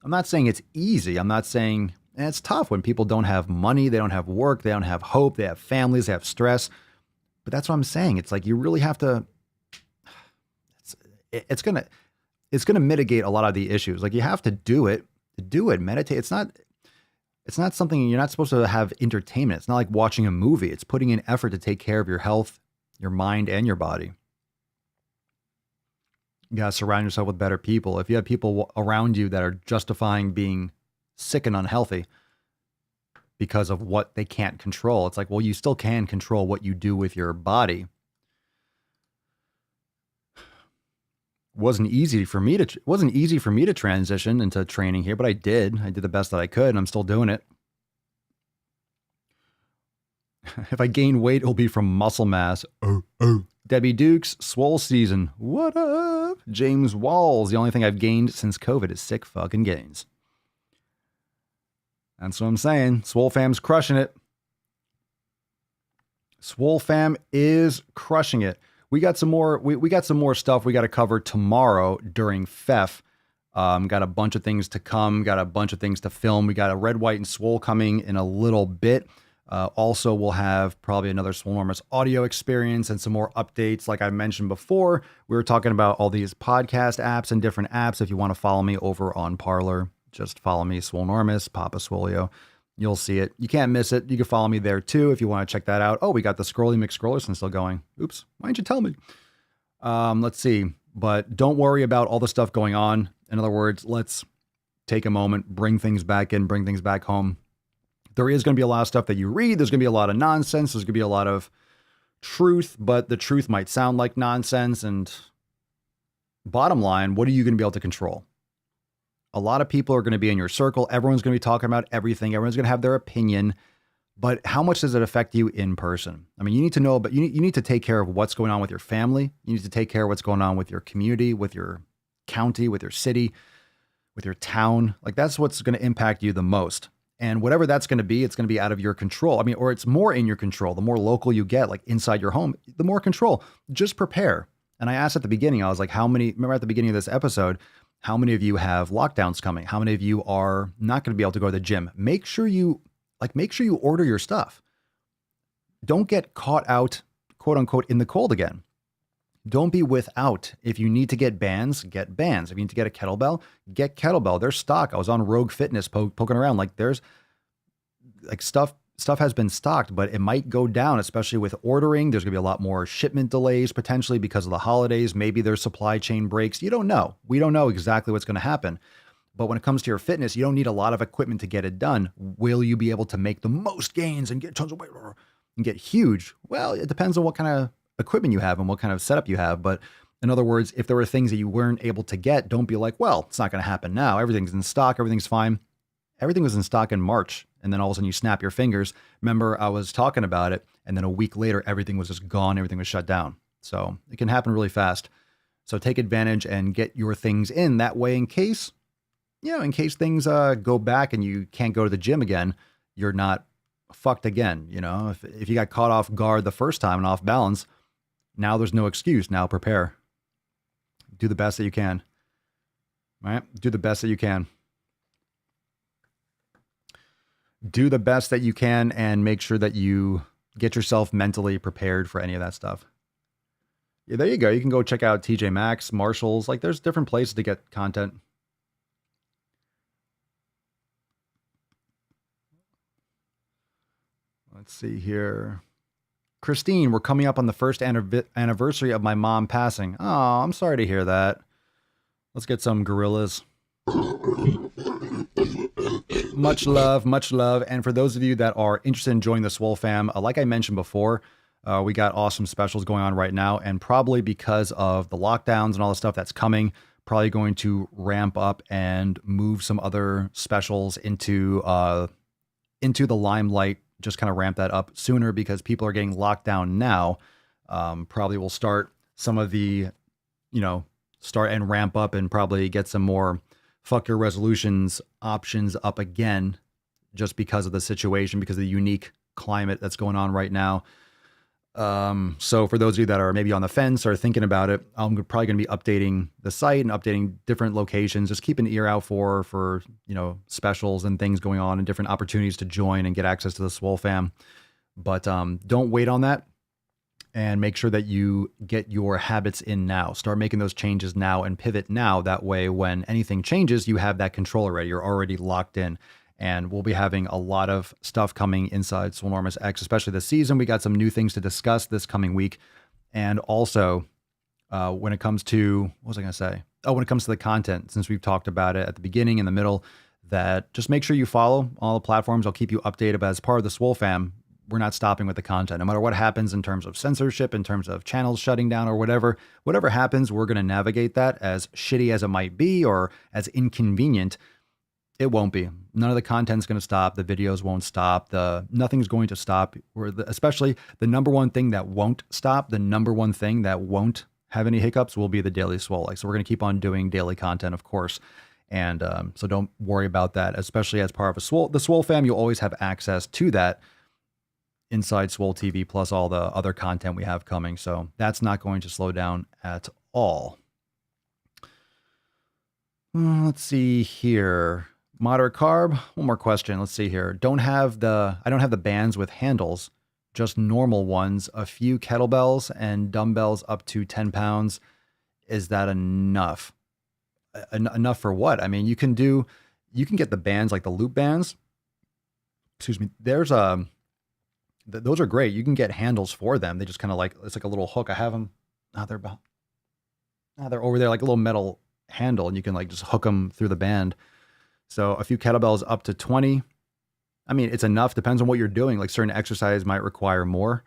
I'm not saying it's easy. I'm not saying it's tough when people don't have money. They don't have work. They don't have hope. They have families. They have stress. But that's what I'm saying. It's like you really have to. It's gonna mitigate a lot of the issues. Like you have to do it. Meditate. It's not something you're not supposed to have entertainment. It's not like watching a movie. It's putting in effort to take care of your health, your mind, and your body. You gotta surround yourself with better people. If you have people around you that are justifying being sick and unhealthy because of what they can't control, it's like, well, you still can control what you do with your body. Wasn't easy for me to transition into training here, but I did. I did the best that I could, and I'm still doing it. If I gain weight, it'll be from muscle mass. Oh. Debbie Dukes, Swole season. What up? James Walls. The only thing I've gained since COVID is sick fucking gains. That's what I'm saying. Swole fam's crushing it. Swole fam is crushing it. We got some more. We got some more stuff we got to cover tomorrow during FEF. Got a bunch of things to come. Got a bunch of things to film. We got a Red, White, and Swole coming in a little bit. Also, we'll have probably another Swolenormous audio experience and some more updates. Like I mentioned before, we were talking about all these podcast apps and different apps. If you want to follow me over on Parler, just follow me, Swolenormous, Papa Swolio. You'll see it. You can't miss it. You can follow me there too if you want to check that out. Oh, we got the Scrolly McScrollerson still going. Oops. Why didn't you tell me? Let's see. But don't worry about all the stuff going on. In other words, let's take a moment, bring things back in, bring things back home. There is going to be a lot of stuff that you read. There's going to be a lot of nonsense. There's going to be a lot of truth, but the truth might sound like nonsense. And bottom line, what are you going to be able to control? A lot of people are going to be in your circle. Everyone's going to be talking about everything. Everyone's going to have their opinion. But how much does it affect you in person? I mean, you need to know, but you need to take care of what's going on with your family. You need to take care of what's going on with your community, with your county, with your city, with your town. Like that's what's going to impact you the most. And whatever that's going to be, it's going to be out of your control. I mean, or it's more in your control. The more local you get, like inside your home, the more control. Just prepare. And I asked at the beginning, I was like, remember at the beginning of this episode, how many of you have lockdowns coming? How many of you are not going to be able to go to the gym? Make sure you order your stuff. Don't get caught out, quote unquote, in the cold again. Don't be without. If you need to get bands, get bands. If you need to get a kettlebell, get kettlebell. There's stock. I was on Rogue Fitness poking around. Like there's like stuff has been stocked, but it might go down, especially with ordering. There's gonna be a lot more shipment delays potentially because of the holidays. Maybe there's supply chain breaks. You don't know. We don't know exactly what's going to happen. But when it comes to your fitness, you don't need a lot of equipment to get it done. Will you be able to make the most gains and get tons of weight and get huge? Well, it depends on what kind of equipment you have and what kind of setup you have. But in other words, if there were things that you weren't able to get, don't be like, well, it's not going to happen now. Everything's in stock. Everything's fine. Everything was in stock in March. And then all of a sudden you snap your fingers. Remember, I was talking about it. And then a week later, everything was just gone. Everything was shut down. So it can happen really fast. So take advantage and get your things in that way in case things go back and you can't go to the gym again, you're not fucked again. If you got caught off guard the first time and off balance, now there's no excuse. Now prepare. Do the best that you can. Right? Do the best that you can. Do the best that you can and make sure that you get yourself mentally prepared for any of that stuff. Yeah, there you go. You can go check out TJ Maxx, Marshalls. Like there's different places to get content. Let's see here. Christine, we're coming up on the first anniversary of my mom passing. Oh, I'm sorry to hear that. Let's get some gorillas. Much love, much love. And for those of you that are interested in joining the Swole fam, like I mentioned before, we got awesome specials going on right now. And probably because of the lockdowns and all the stuff that's coming, probably going to ramp up and move some other specials into the limelight. Just kind of ramp that up sooner because people are getting locked down now. Probably will start some of the, start and ramp up and probably get some more fuck your resolutions options up again, just because of the situation, because of the unique climate that's going on right now. So for those of you that are maybe on the fence or thinking about it, I'm probably going to be updating the site and updating different locations. Just keep an ear out for specials and things going on and different opportunities to join and get access to the Swole fam. But don't wait on that, and make sure that you get your habits in now. Start making those changes now and pivot now. That way, when anything changes, you have that control already. You're already locked in. And we'll be having a lot of stuff coming inside Swolenormous X, especially this season. We got some new things to discuss this coming week. And also, when it comes to, what was I going to say? Oh, when it comes to the content, since we've talked about it at the beginning, in the middle, that just make sure you follow all the platforms. I'll keep you updated. But as part of the Swole fam, we're not stopping with the content. No matter what happens in terms of censorship, in terms of channels shutting down or whatever happens, we're going to navigate that, as shitty as it might be or as inconvenient. It won't be. None of the content's going to stop. The videos won't stop. Nothing's going to stop. Especially the number one thing that won't stop, the number one thing that won't have any hiccups will be the daily Swole. So we're going to keep on doing daily content, of course. And so don't worry about that, especially as part of the Swole fam. You'll always have access to that inside Swole TV, plus all the other content we have coming. So that's not going to slow down at all. Let's see here. Moderate carb. One more question. Let's see here. I don't have the bands with handles, just normal ones, a few kettlebells and dumbbells up to 10 pounds. Is that enough? Enough for what? I mean, you can get the bands, like the loop bands. Excuse me. Those are great. You can get handles for them. They just kind of it's like a little hook. I have them. They're over there, like a little metal handle, and you can just hook them through the band. So a few kettlebells up to 20. I mean, it's enough. Depends on what you're doing. Like certain exercise might require more,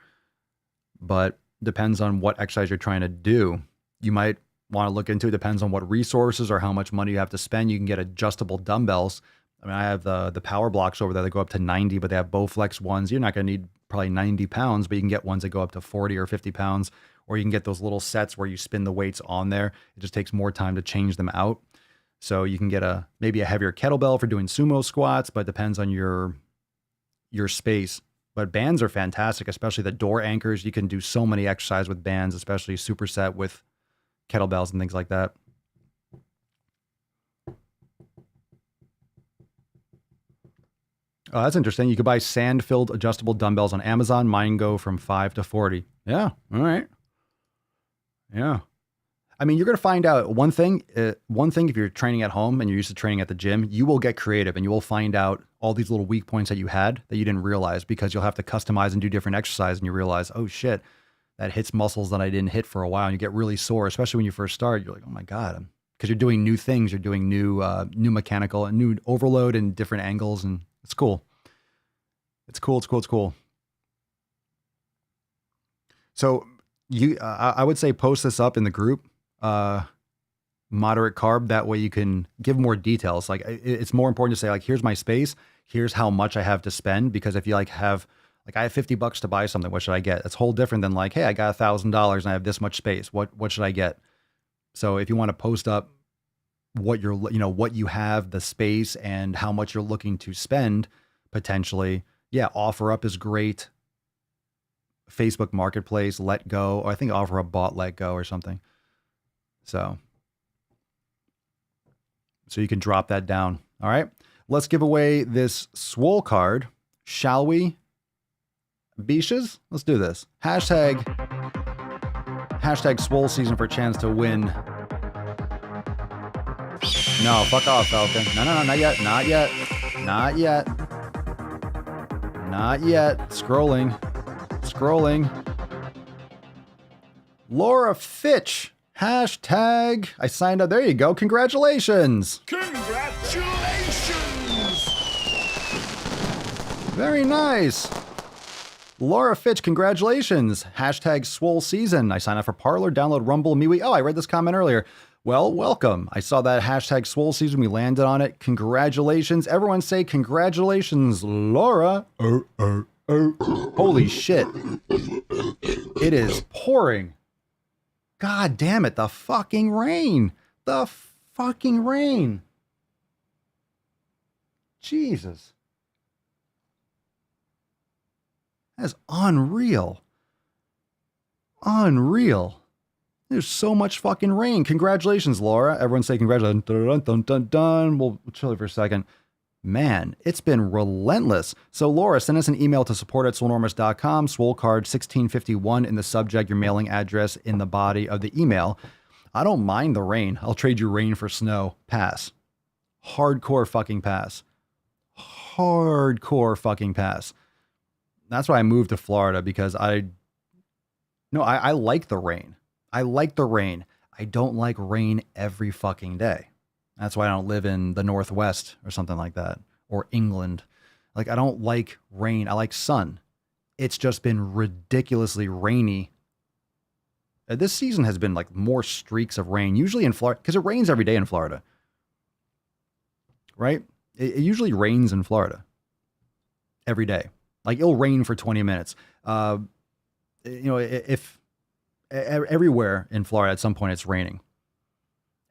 but depends on what exercise you're trying to do. You might want to look into it. Depends on what resources or how much money you have to spend. You can get adjustable dumbbells. I mean, I have the power blocks over there. They go up to 90, but they have Bowflex ones. You're not going to need probably 90 pounds, but you can get ones that go up to 40 or 50 pounds, or you can get those little sets where you spin the weights on there. It just takes more time to change them out. So you can get maybe a heavier kettlebell for doing sumo squats, but it depends on your space. But bands are fantastic, especially the door anchors. You can do so many exercises with bands, especially superset with kettlebells and things like that. Oh, that's interesting. You could buy sand-filled adjustable dumbbells on Amazon. Mine go from 5 to 40. Yeah. All right. Yeah. I mean, you're going to find out one thing if you're training at home and you're used to training at the gym, you will get creative and you will find out all these little weak points that you had that you didn't realize, because you'll have to customize and do different exercise and you realize, oh shit, that hits muscles that I didn't hit for a while, and you get really sore, especially when you first start. You're like, oh my God, because you're doing new things. You're doing new mechanical and new overload and different angles, and it's cool. It's cool. So I would say post this up in the group, moderate carb. That way you can give more details. Like it's more important to say, like, here's my space. Here's how much I have to spend. Because if you I have $50 to buy something, what should I get? That's whole different than like, hey, I got $1,000 and I have this much space. What should I get? So if you want to post up what what you have, the space, and how much you're looking to spend potentially, yeah, OfferUp is great. Facebook Marketplace, Let Go, or I think OfferUp bought Let Go or something. So you can drop that down. All right, let's give away this Swole card, shall we? Beaches, let's do this. Hashtag Swole season for a chance to win. No, fuck off, Falcon. No, not yet. Scrolling. Laura Fitch. Hashtag. I signed up. There you go. Congratulations. Very nice. Laura Fitch, congratulations. Hashtag Swole season. I signed up for Parlor, download Rumble, MeWe. Oh, I read this comment earlier. Well, welcome. I saw that hashtag Swole season. We landed on it. Congratulations. Everyone say congratulations, Laura. Holy shit. It is pouring. God damn it. The fucking rain. Jesus. That's unreal. There's so much fucking rain. Congratulations, Laura. Everyone say congratulations. Dun, dun, dun, dun. We'll chill it for a second. Man, it's been relentless. So, Laura, send us an email to support@swolenormous.com. Swole card 1651 in the subject, your mailing address in the body of the email. I don't mind the rain. I'll trade you rain for snow. Pass. Hardcore fucking pass. That's why I moved to Florida, because I like the rain. I don't like rain every fucking day. That's why I don't live in the Northwest or something like that, or England. Like, I don't like rain. I like sun. It's just been ridiculously rainy. This season has been like more streaks of rain, usually in Florida, because it rains every day in Florida, right? It usually rains in Florida every day. Like, it'll rain for 20 minutes. If everywhere in Florida at some point it's raining.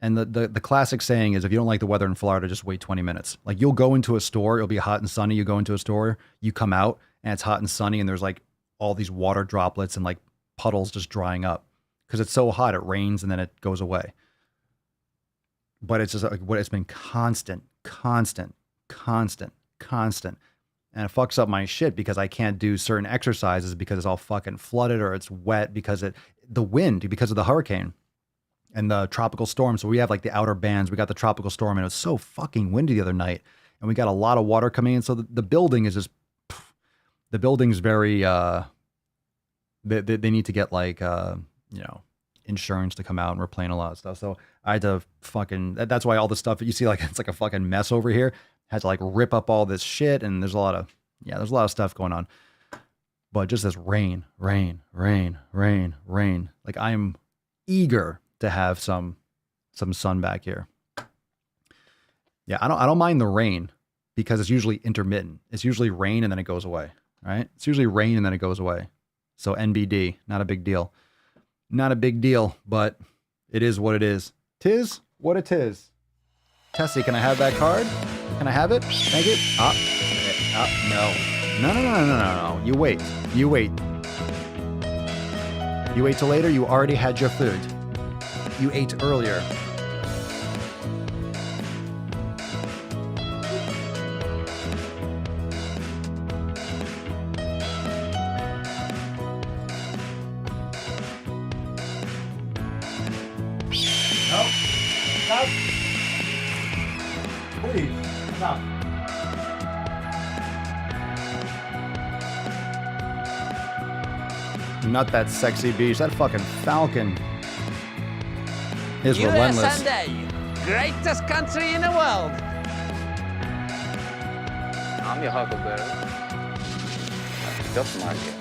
And the classic saying is, if you don't like the weather in Florida, just wait 20 minutes. Like, you'll go into a store, it'll be hot and sunny. You go into a store, you come out and it's hot and sunny, and there's like all these water droplets and like puddles just drying up because it's so hot. It rains and then it goes away. But it's just like, it's been constant. And it fucks up my shit because I can't do certain exercises because it's all fucking flooded, or it's wet because the wind, because of the hurricane and the tropical storm. So we have like the outer bands. We got the tropical storm, and it was so fucking windy the other night, and we got a lot of water coming in. So the building is just, the building's very, they need to get like, insurance to come out and replace a lot of stuff. So I had to that's why all the stuff that you see, like, it's like a fucking mess over here. Had to like rip up all this shit, and there's a lot of stuff going on. But just this rain. Like I'm eager to have some sun back here. Yeah, I don't mind the rain because it's usually intermittent. It's usually rain and then it goes away, right? It's usually rain and then it goes away. So NBD, not a big deal. Not a big deal, but it is what it is. Tis what it is. Tessie, can I have that card? Can I have it? Thank you. No. You wait. You wait till later. You already had your food. You ate earlier. No. Please, stop. Not that sexy beast. That fucking falcon is relentless. USA, greatest country in the world. I'm your huckleberry. Just my idea.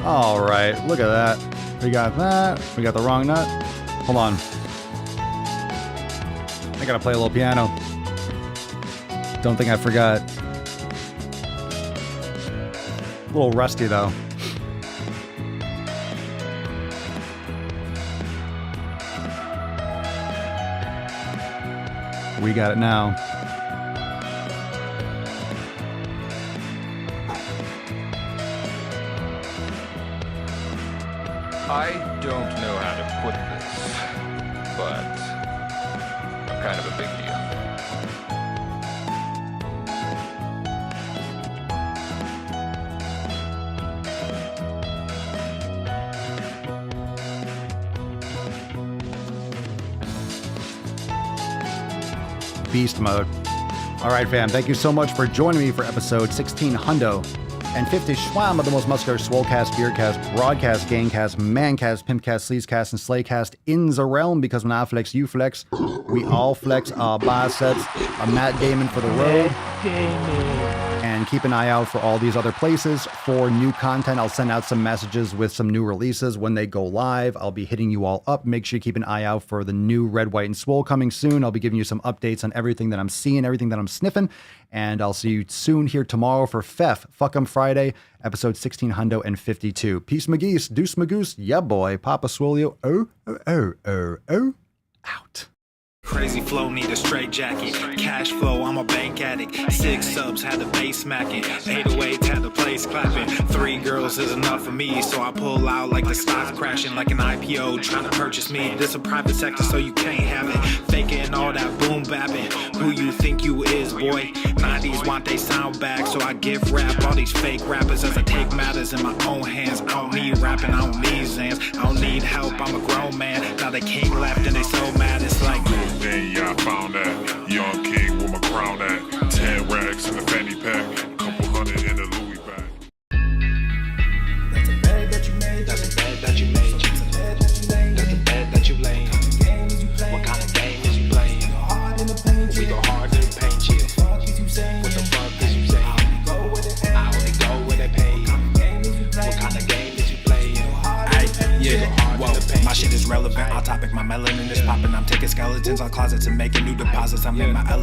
All right, look at that. We got that. We got the wrong nut. Hold on. I gotta play a little piano. Don't think I forgot. A little rusty though. We got it now. I don't know how to put this, but I'm kind of a big deal. Beast mode. All right, fam. Thank you so much for joining me for episode 16 Hundo and 50 Schwam of the most muscular Swolecast, Beercast, Broadcast, Gangcast, Mancast, Pimpcast, Sleazecast, and Slaycast in the realm, because when I flex, you flex. We all flex our biceps. Matt Damon for the road. And keep an eye out for all these other places for new content. I'll send out some messages with some new releases when they go live. I'll be hitting you all up. Make sure you keep an eye out for the new Red, White, and Swole coming soon. I'll be giving you some updates on everything that I'm seeing, everything that I'm sniffing. And I'll see you soon here tomorrow for Fuck 'em Friday, episode 16 Hundo and 52. Peace McGeese, Deuce Magoose, yeah boy, Papa Swolio, out. Crazy flow, need a straight jacket. Cash flow, I'm a bank addict. 6 subs, had the bass smacking. 808s, had the place clapping. 3 girls is enough for me, so I pull out like the stocks crashing. Like an IPO, trying to purchase me. This a private sector, so you can't have it. Faking all that boom bapping. Who you think you is, boy? 90s want they sound back, so I give rap all these fake rappers as I take matters in my own hands. I don't need rapping, I don't need Zans. I don't need help, I'm a grown man. Now they king left and they so mad, it's like... Then yeah, I found that young king with my crown at 10 racks in the fanny pack, couple hundred in the Louis bag. That's a bed that you made. That's a bed that you made. That's a bed that you laid. What kind of game is you playing? We go hard in the paint, yeah. What the fuck is you saying? I only go where they pay. What kind of game is you playing? Yeah, whoa, my shit is relevant. On topic, my melanin is popping. I'm taking skeletons out closets and making new deposits. I'm in my element.